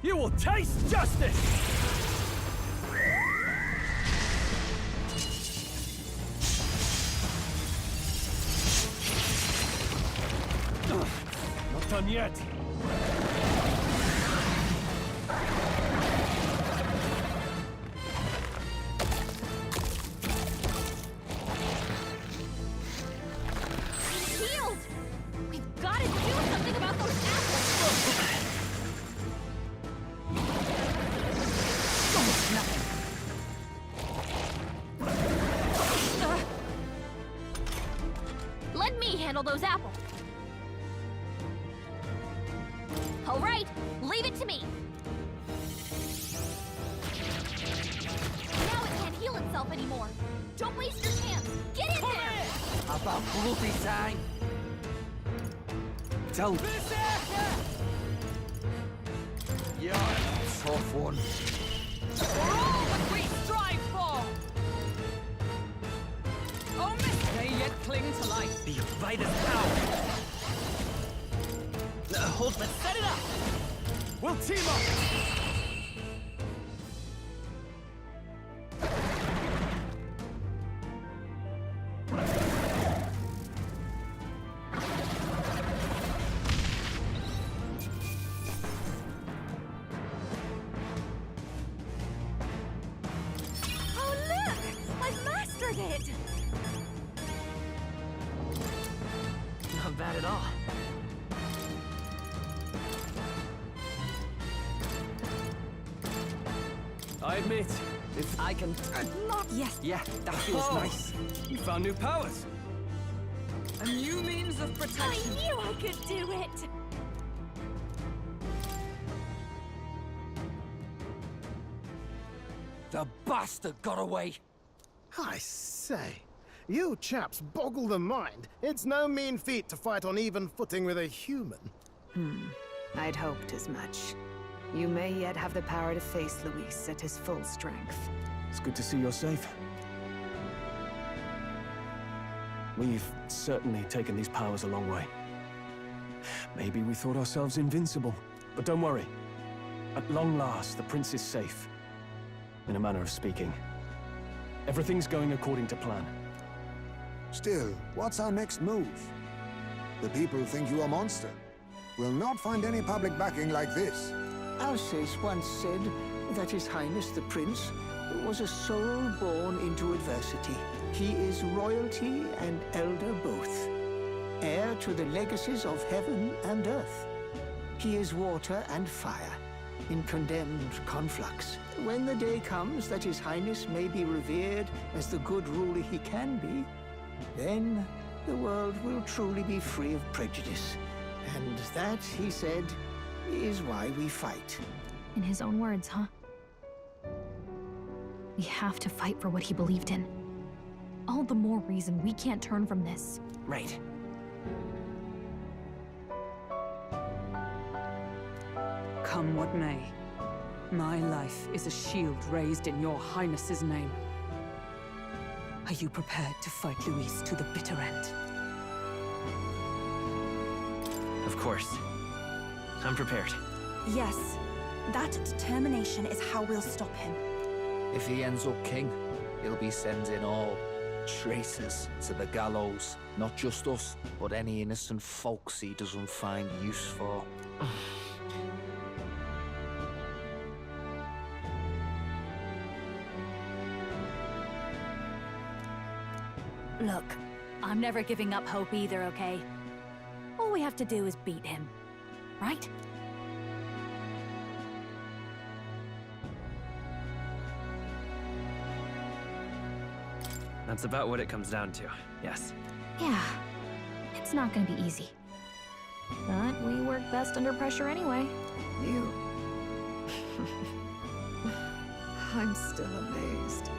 You will taste justice! Not done yet. Healed! We've got to do something about those apples! Almost nothing. handle those apples. All right, leave it to me. Now it can't heal itself anymore. Don't waste your chance. Get in there! About bloody time. Tell me. You're a tough one. For all that we strive for! Oh, miss, may yet cling to life. The Vitus power! Hold, let's set it up! We'll team up! Oh, look! I've mastered it! Not bad at all. I admit, if I can... Not yet. Yeah, that feels Oh. nice. you found new powers. A new means of I protection. knew I could do it! The bastard got away. I say, you chaps boggle the mind. It's no mean feat to fight on even footing with a human. I'd hoped as much. You may yet have the power to face Luis at his full strength. It's good to see you're safe. We've certainly taken these powers a long way. Maybe we thought ourselves invincible, but don't worry. At long last, the prince is safe. In a manner of speaking. Everything's going according to plan. Still, what's our next move? The people think you a monster. We'll not find any public backing like this. Alsace once said that His Highness the Prince was a soul born into adversity. He is royalty and elder both, heir to the legacies of heaven and earth. He is water and fire, in condemned conflux. When the day comes that His Highness may be revered as the good ruler he can be, then the world will truly be free of prejudice. And that, he said, is why we fight. In his own words, huh? We have to fight for what he believed in. All the more reason we can't turn from this. Right. Come what may, my life is a shield raised in your highness's name. Are you prepared to fight Luis to the bitter end? Of course. I'm prepared. Yes, that determination is how we'll stop him. If he ends up king, he'll be sending all traitors to the gallows. Not just us, but any innocent folks he doesn't find use for. Look, I'm never giving up hope either, okay? All we have to do is beat him, right? That's about what it comes down to, yes. Yeah, it's not gonna be easy. But we work best under pressure anyway. You... I'm still amazed.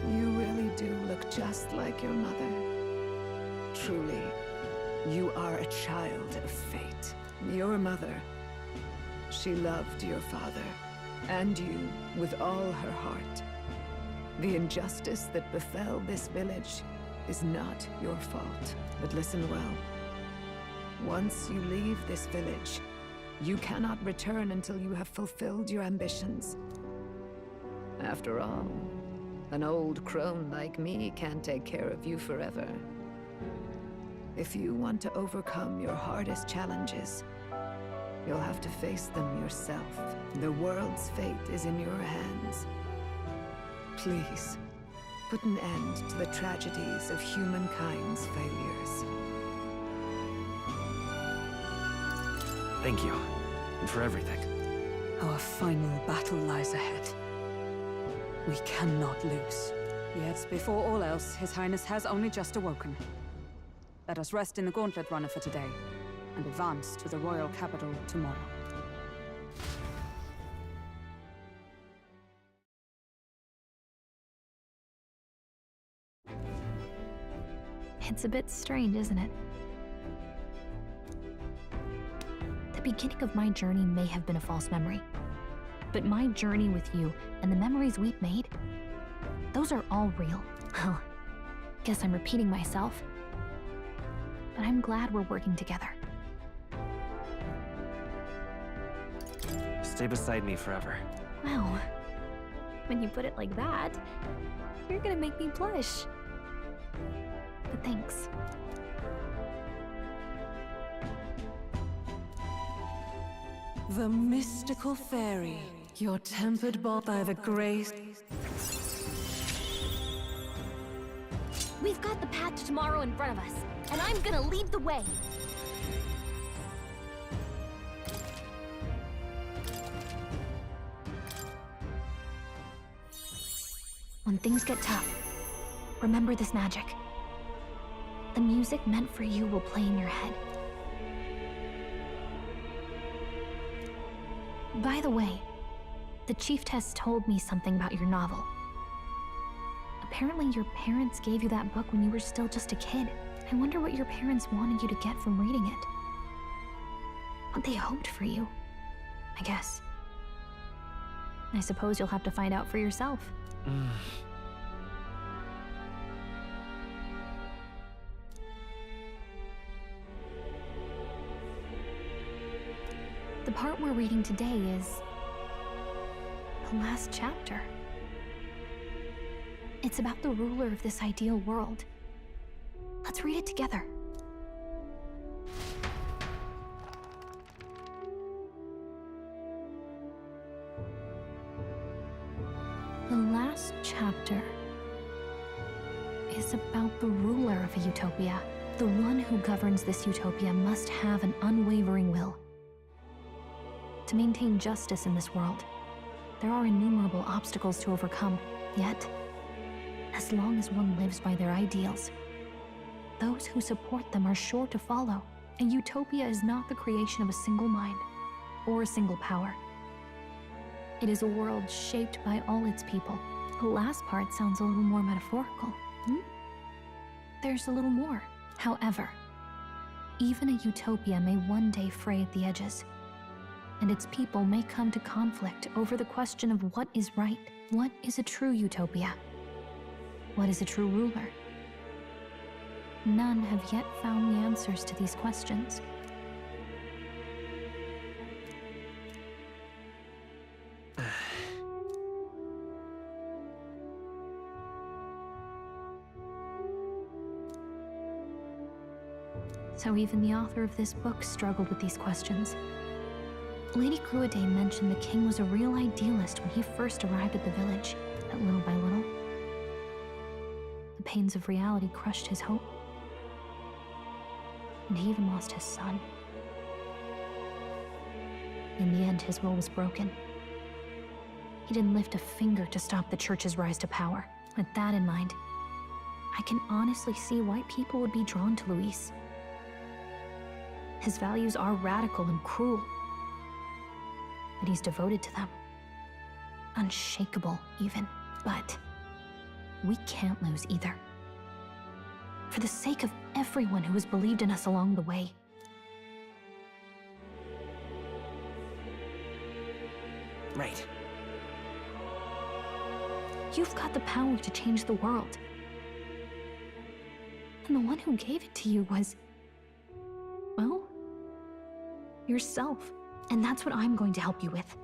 You really do look just like your mother. Truly, you are a child of fate. Your mother, she loved your father, and you with all her heart. The injustice that befell this village is not your fault. But listen well. Once you leave this village, you cannot return until you have fulfilled your ambitions. After all, an old crone like me can't take care of you forever. If you want to overcome your hardest challenges, you'll have to face them yourself. The world's fate is in your hands. Please, put an end to the tragedies of humankind's failures. Thank you. And for everything. Our final battle lies ahead. We cannot lose. Yet, before all else, His Highness has only just awoken. Let us rest in the Gauntlet Runner for today, and advance to the royal capital tomorrow. It's a bit strange, isn't it? The beginning of my journey may have been a false memory. But my journey with you and the memories we've made, those are all real. Well, guess I'm repeating myself. But I'm glad we're working together. Stay beside me forever. Wow. When you put it like that, you're gonna make me blush. But thanks. The mystical fairy, your tempered by the grace. We've got the path to tomorrow in front of us, and I'm gonna lead the way. When things get tough, remember this magic. The music meant for you will play in your head. By the way, the Chieftess told me something about your novel. Apparently your parents gave you that book when you were still just a kid. I wonder what your parents wanted you to get from reading it. What they hoped for you, I guess. I suppose you'll have to find out for yourself. The part we're reading today is the last chapter. It's about the ruler of this ideal world. Let's read it together. The last chapter is about the ruler of a utopia. The one who governs this utopia must have an unwavering will. To maintain justice in this world, there are innumerable obstacles to overcome. Yet, as long as one lives by their ideals, those who support them are sure to follow. A utopia is not the creation of a single mind or a single power. It is a world shaped by all its people. The last part sounds a little more metaphorical. There's a little more. However, even a utopia may one day fray at the edges, and its people may come to conflict over the question of what is right. What is a true utopia? What is a true ruler? None have yet found the answers to these questions. So even the author of this book struggled with these questions. Lady Gruidae mentioned the king was a real idealist when he first arrived at the village, but little by little, the pains of reality crushed his hope. And he even lost his son. In the end, his will was broken. He didn't lift a finger to stop the church's rise to power. With that in mind, I can honestly see why people would be drawn to Luis. His values are radical and cruel, but he's devoted to them. Unshakable, even. But we can't lose either. For the sake of everyone who has believed in us along the way. Right. You've got the power to change the world. And the one who gave it to you was, well, yourself. And that's what I'm going to help you with.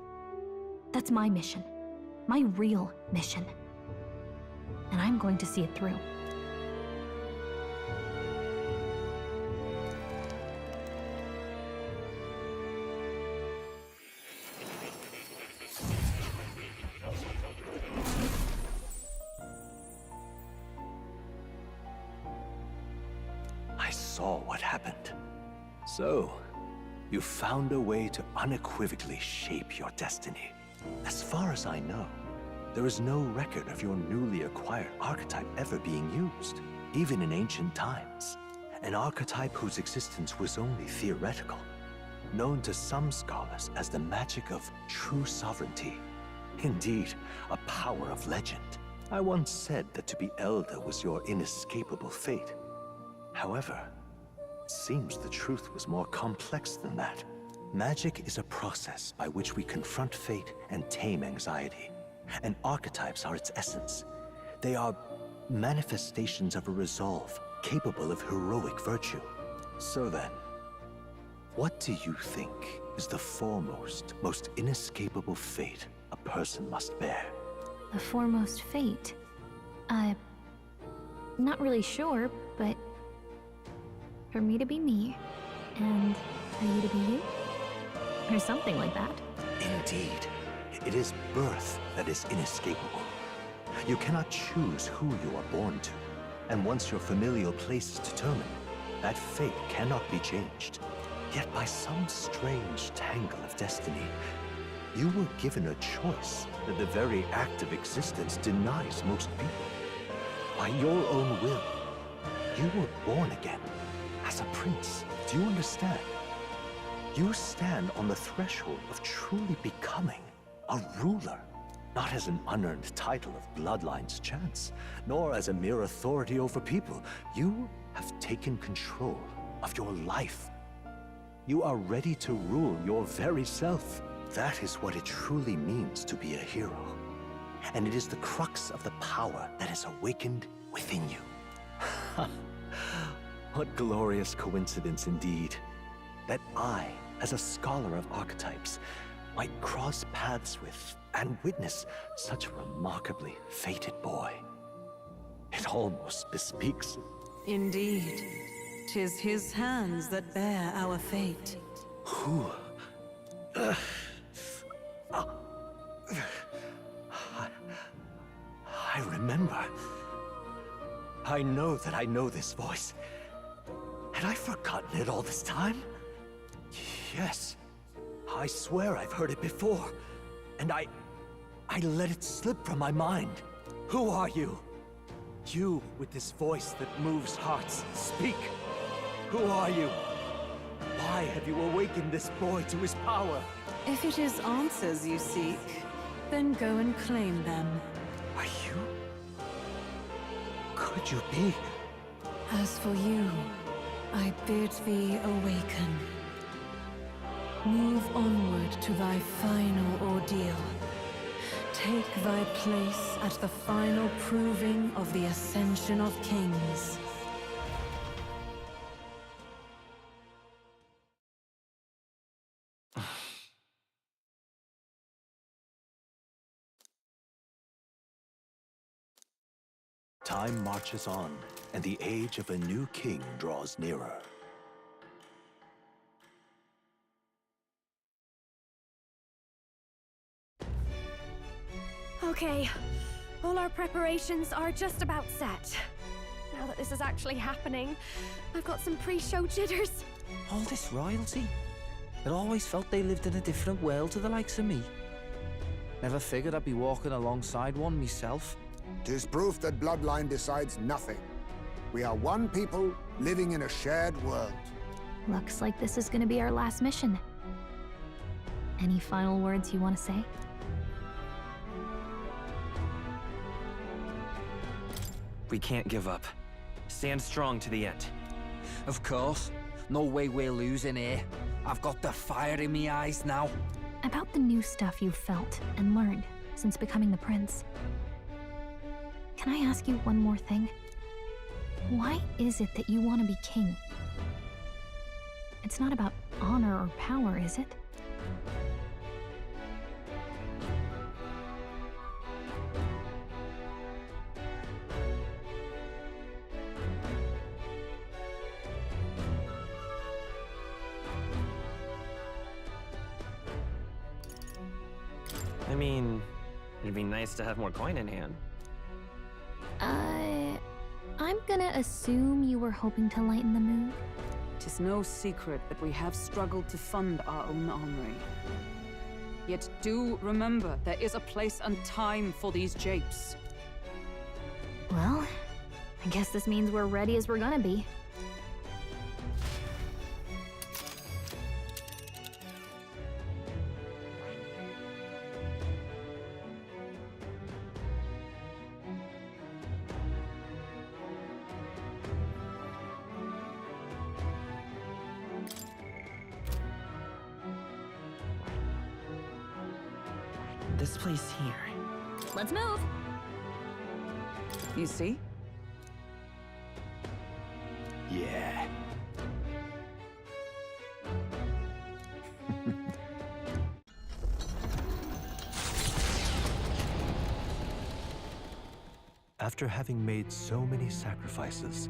That's my mission. My real mission. And I'm going to see it through. I saw what happened. So, you found a way to unequivocally shape your destiny. As far as I know, there is no record of your newly acquired archetype ever being used, even in ancient times. an archetype whose existence was only theoretical, known to some scholars as the magic of true sovereignty. Indeed, a power of legend. I once said that to be elder was your inescapable fate. However, it seems the truth was more complex than that. Magic is a process by which we confront fate and tame anxiety. And archetypes are its essence. They are manifestations of a resolve capable of heroic virtue. So then, what do you think is the foremost, most inescapable fate a person must bear? The foremost fate? Not really sure, but for me to be me, and for you to be you? Or something like that. Indeed. It is birth that is inescapable. You cannot choose who you are born to. And once your familial place is determined, that fate cannot be changed. Yet by some strange tangle of destiny, you were given a choice that the very act of existence denies most people. By your own will, you were born again as a prince. Do you understand? You stand on the threshold of truly becoming a ruler, not as an unearned title of bloodline's chance, nor as a mere authority over people. You have taken control of your life. You are ready to rule your very self. That is what it truly means to be a hero. And it is the crux of the power that is awakened within you. What glorious coincidence indeed, that I, as a scholar of archetypes, might cross paths with and witness such a remarkably fated boy. It almost bespeaks. Indeed. 'Tis his hands that bear our fate. Who? I remember. I know that I know this voice. Had I forgotten it all this time? Yes. I swear I've heard it before. And I let it slip from my mind. Who are you? You with this voice that moves hearts. Speak. Who are you? Why have you awakened this boy to his power? If it is answers you seek, then go and claim them. Are you? Could you be? As for you, I bid thee awaken. Move onward to thy final ordeal. Take thy place at the final proving of the Ascension of Kings. Time marches on, and the age of a new king draws nearer. Okay, all our preparations are just about set. Now that this is actually happening, I've got some pre-show jitters. All this royalty? I'd always felt they lived in a different world to the likes of me. Never figured I'd be walking alongside one myself. 'Tis proof that bloodline decides nothing. We are one people living in a shared world. Looks like this is gonna be our last mission. Any final words you want to say? We can't give up. Stand strong to the end. Of course. No way we're losing here. I've got the fire in me eyes now. About the new stuff you've felt and learned since becoming the prince. Can I ask you one more thing? Why is it that you want to be king? It's not about honor or power, is it? I mean, it'd be nice to have more coin in hand. I'm gonna assume you were hoping to lighten the mood. 'Tis no secret that we have struggled to fund our own armory. Yet do remember, there is a place and time for these japes. Well, I guess this means we're ready as we're gonna be. this place here. Let's move. You see? Yeah. After having made so many sacrifices,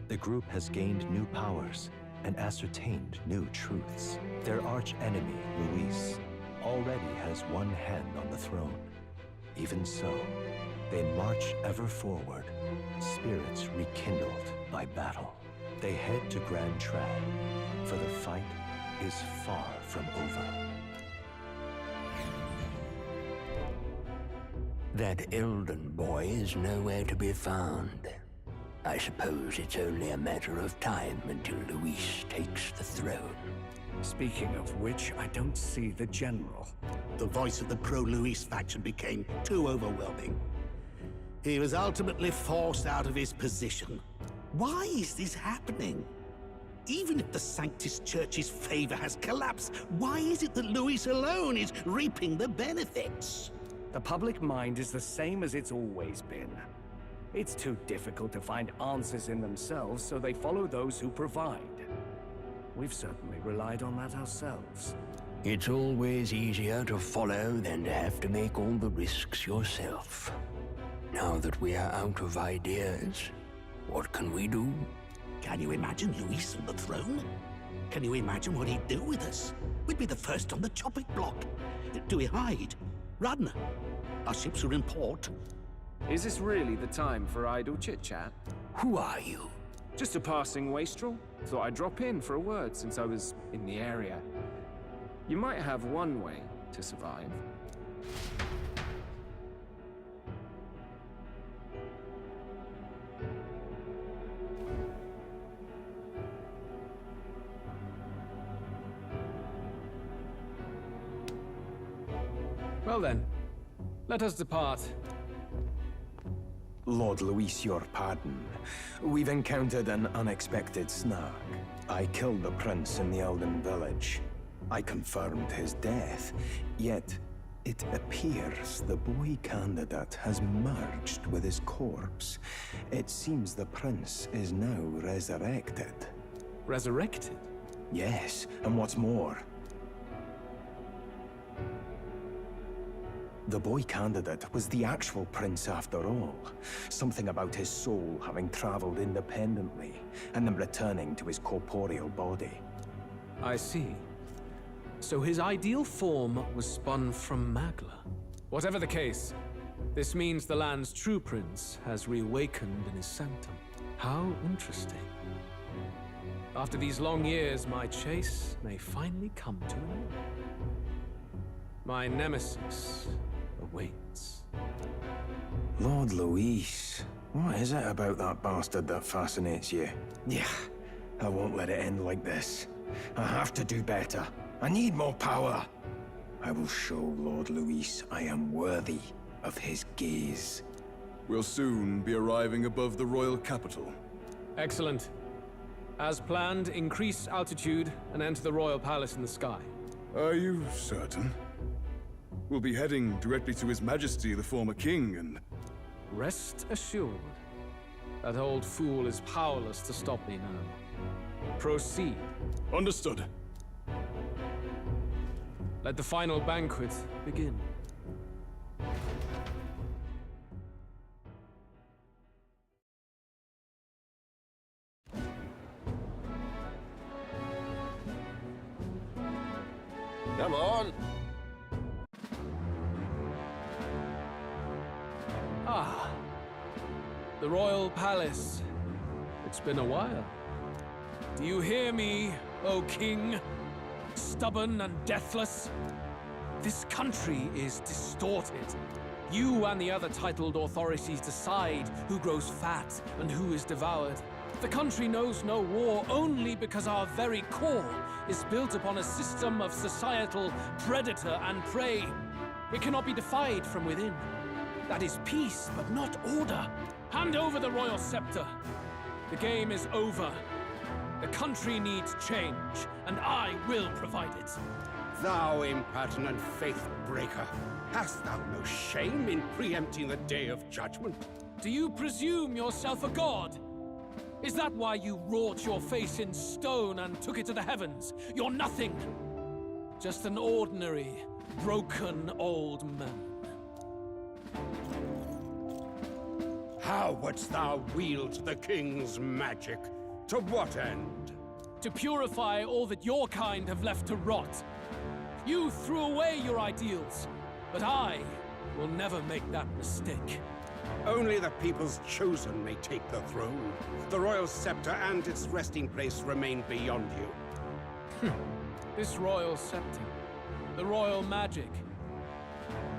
the group has gained new powers and ascertained new truths. Their arch-enemy, Luis, already has one hand on the throne. Even so, they march ever forward, spirits rekindled by battle. They head to Grand Trad, for the fight is far from over. That Elden boy is nowhere to be found. I suppose it's only a matter of time until Luis takes the throne. Speaking of which, I don't see the general. The voice of the pro-Luis faction became too overwhelming. He was ultimately forced out of his position. Why is this happening? Even if the Sanctus Church's favor has collapsed, why is it that Luis alone is reaping the benefits? The public mind is the same as it's always been. It's too difficult to find answers in themselves, so they follow those who provide. We've certainly relied on that ourselves. It's always easier to follow than to have to make all the risks yourself. Now that we are out of ideas, what can we do? Can you imagine Luis on the throne? Can you imagine what he'd do with us? We'd be the first on the chopping block. Do we hide? Run? Our ships are in port. Is this really the time for idle chit-chat? Who are you? Just a passing wastrel. Thought I'd drop in for a word since I was in the area. You might have one way to survive. Well then, let us depart. Lord Luis, your pardon. We've encountered an unexpected snag. I killed the prince in the Elden village. I confirmed his death, yet it appears the boy candidate has merged with his corpse. It seems the prince is now resurrected. Resurrected? Yes, and what's more, the boy candidate was the actual prince after all. Something about his soul having traveled independently, and then returning to his corporeal body. I see. So his ideal form was spun from Magla. Whatever the case, this means the land's true prince has reawakened in his sanctum. How interesting. After these long years, my chase may finally come to an end. My nemesis awaits. Lord Luis, what is it about that bastard that fascinates you? Yeah, I won't let it end like this. I have to do better. I need more power. I will show Lord Luis I am worthy of his gaze. We'll soon be arriving above the royal capital. Excellent. As planned, increase altitude and enter the royal palace in the sky. Are you certain? We'll be heading directly to His Majesty, the former king, and... Rest assured, that old fool is powerless to stop me now. Proceed. Understood. Let the final banquet begin. Come on! Ah, the royal palace. It's been a while. Do you hear me, O king? Stubborn and deathless? This country is distorted. You and the other titled authorities decide who grows fat and who is devoured. The country knows no war only because our very core is built upon a system of societal predator and prey. It cannot be defied from within. That is peace, but not order. Hand over the royal scepter. The game is over. The country needs change, and I will provide it. Thou impertinent faith breaker. Hast thou no shame in preempting the day of judgment? Do you presume yourself a god? Is that why you wrought your face in stone and took it to the heavens? You're nothing! Just an ordinary, broken old man. How wouldst thou wield the king's magic? To what end? To purify all that your kind have left to rot. You threw away your ideals, but I will never make that mistake. Only the people's chosen may take the throne. The royal scepter and its resting place remain beyond you. This royal scepter, the royal magic.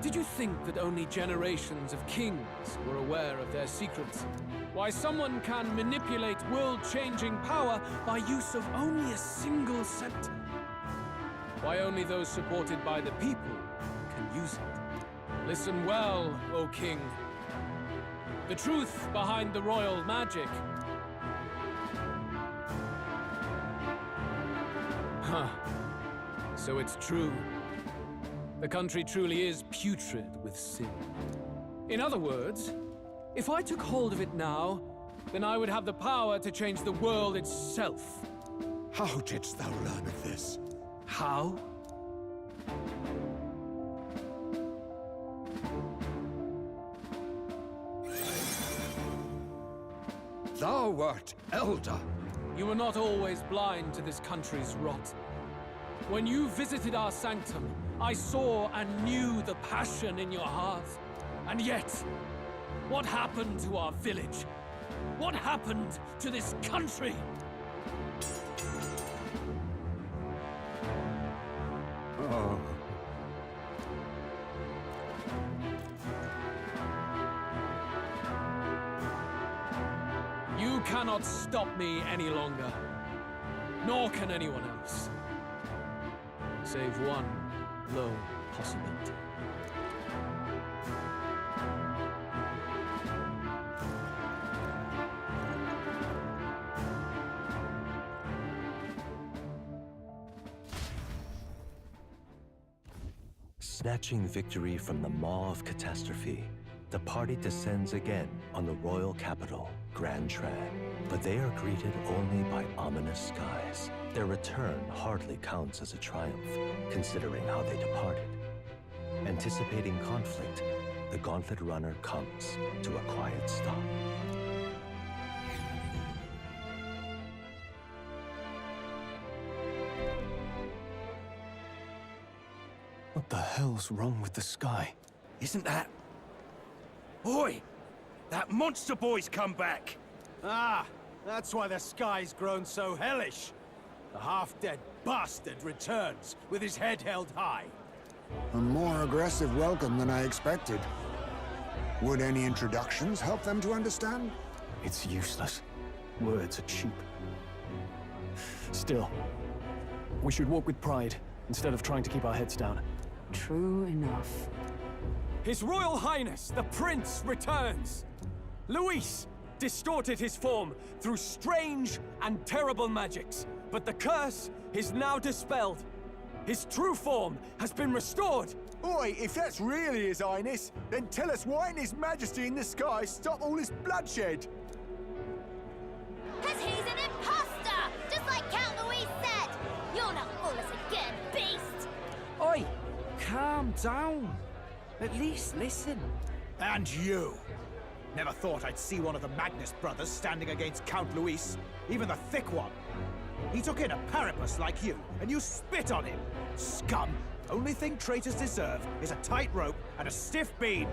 Did you think that only generations of kings were aware of their secrets? Why someone can manipulate world-changing power by use of only a single scepter? Why only those supported by the people can use it? Listen well, O King. The truth behind the royal magic. Huh. So it's true. The country truly is putrid with sin. In other words, if I took hold of it now, then I would have the power to change the world itself. How didst thou learn of this? How? Thou wert elder. You were not always blind to this country's rot. When you visited our sanctum, I saw and knew the passion in your heart. And yet, what happened to our village? What happened to this country? Oh. You cannot stop me any longer. Nor can anyone else. Save one low possibility. Snatching victory from the maw of catastrophe, the party descends again on the royal capital, Grand Tran. But they are greeted only by ominous skies. Their return hardly counts as a triumph, considering how they departed. Anticipating conflict, the Gauntlet Runner comes to a quiet stop. What the hell's wrong with the sky? Isn't that... Oi! That monster boy's come back! Ah, that's why the sky's grown so hellish. The half-dead bastard returns with his head held high. A more aggressive welcome than I expected. Would any introductions help them to understand? It's useless. Words are cheap. Still, we should walk with pride instead of trying to keep our heads down. True enough. His Royal Highness, the Prince, returns! Luis distorted his form through strange and terrible magics, but the curse is now dispelled. His true form has been restored! Oi, if that's really His Highness, then tell us why didn't His Majesty in the sky stop all this bloodshed? 'Cause he's an imposter! Just like Count Luis said! You'll not fool us again, beast! Oi! Calm down. At least listen. And you! Never thought I'd see one of the Magnus brothers standing against Count Luis, even the thick one. He took in a parapus like you, and you spit on him. Scum! Only thing traitors deserve is a tight rope and a stiff beam.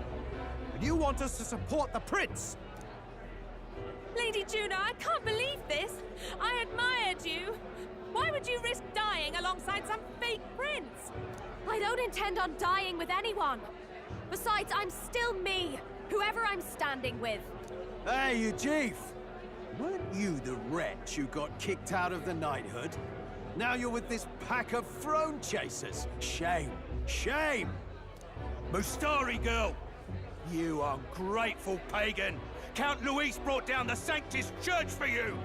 And you want us to support the prince? Lady Juna, I can't believe this. I admired you. Why would you risk dying alongside some fake prince? I don't intend on dying with anyone. Besides, I'm still me, whoever I'm standing with. Hey, you chief! Weren't you the wretch who got kicked out of the knighthood? Now you're with this pack of throne chasers. Shame! Shame! Mustari girl! You ungrateful pagan! Count Luis brought down the Sanctus Church for you!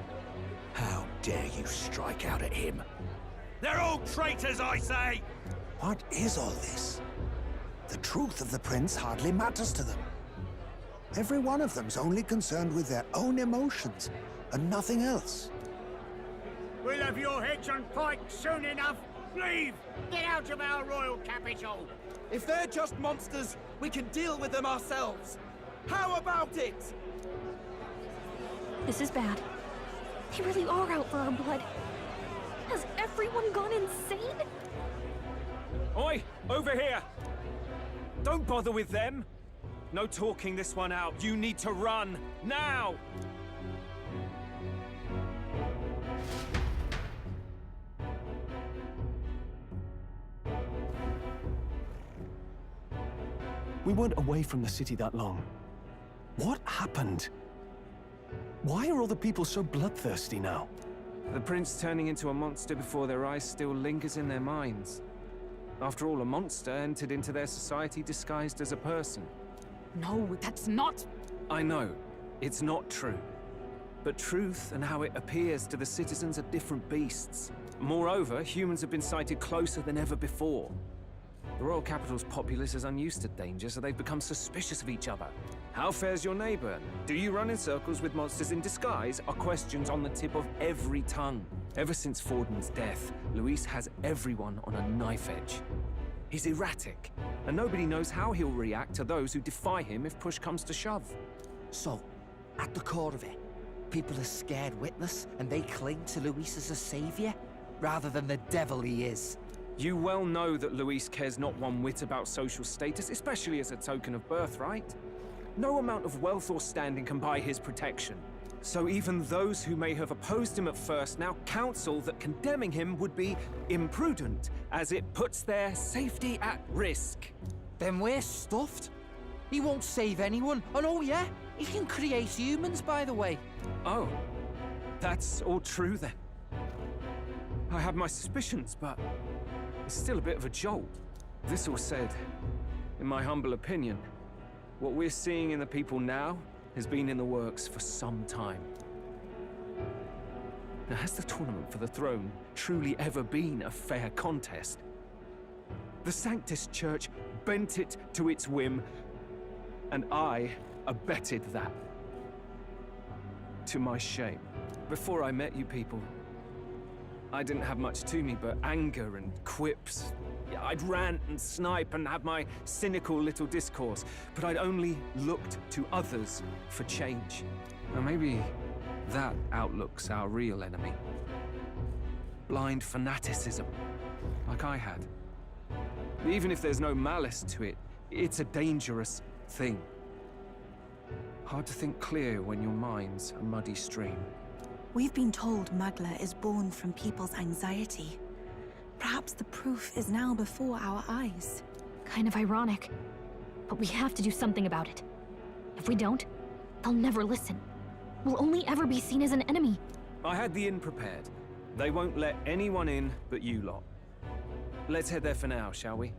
How dare you strike out at him? They're all traitors, I say! What is all this? The truth of the prince hardly matters to them. Every one of them's only concerned with their own emotions and nothing else. We'll have your heads on pike soon enough. Leave! Get out of our royal capital! If they're just monsters, we can deal with them ourselves. How about it? This is bad. They really are out for our blood. Has everyone gone insane? Oi! Over here! Don't bother with them! No talking this one out. You need to run! Now! We weren't away from the city that long. What happened? Why are all the people so bloodthirsty now? The prince turning into a monster before their eyes still lingers in their minds. After all, a monster entered into their society disguised as a person. No, that's not... I know, it's not true. But truth and how it appears to the citizens are different beasts. Moreover, humans have been sighted closer than ever before. The royal capital's populace is unused to danger, so they've become suspicious of each other. How fares your neighbor? Do you run in circles with monsters in disguise? Are questions on the tip of every tongue. Ever since Fordman's death, Luis has everyone on a knife edge. He's erratic, and nobody knows how he'll react to those who defy him if push comes to shove. So, at the core of it, people are scared witless, and they cling to Luis as a savior, rather than the devil he is. You well know that Luis cares not one whit about social status, especially as a token of birthright. No amount of wealth or standing can buy his protection. So even those who may have opposed him at first now counsel that condemning him would be imprudent, as it puts their safety at risk. Then we're stuffed. He won't save anyone, and oh yeah, he can create humans, by the way. Oh, that's all true then. I have my suspicions, but it's still a bit of a jolt. This all said, in my humble opinion, what we're seeing in the people now has been in the works for some time. Now, has the tournament for the throne truly ever been a fair contest? The Sanctus Church bent it to its whim, and I abetted that. To my shame. Before I met you people, I didn't have much to me but anger and quips. I'd rant and snipe and have my cynical little discourse, but I'd only looked to others for change. Now maybe that outlook's our real enemy. Blind fanaticism, like I had. Even if there's no malice to it, it's a dangerous thing. Hard to think clear when your mind's a muddy stream. We've been told Magla is born from people's anxiety. Perhaps the proof is now before our eyes. Kind of ironic. But we have to do something about it. If we don't, they'll never listen. We'll only ever be seen as an enemy. I had the inn prepared. They won't let anyone in but you lot. Let's head there for now, shall we?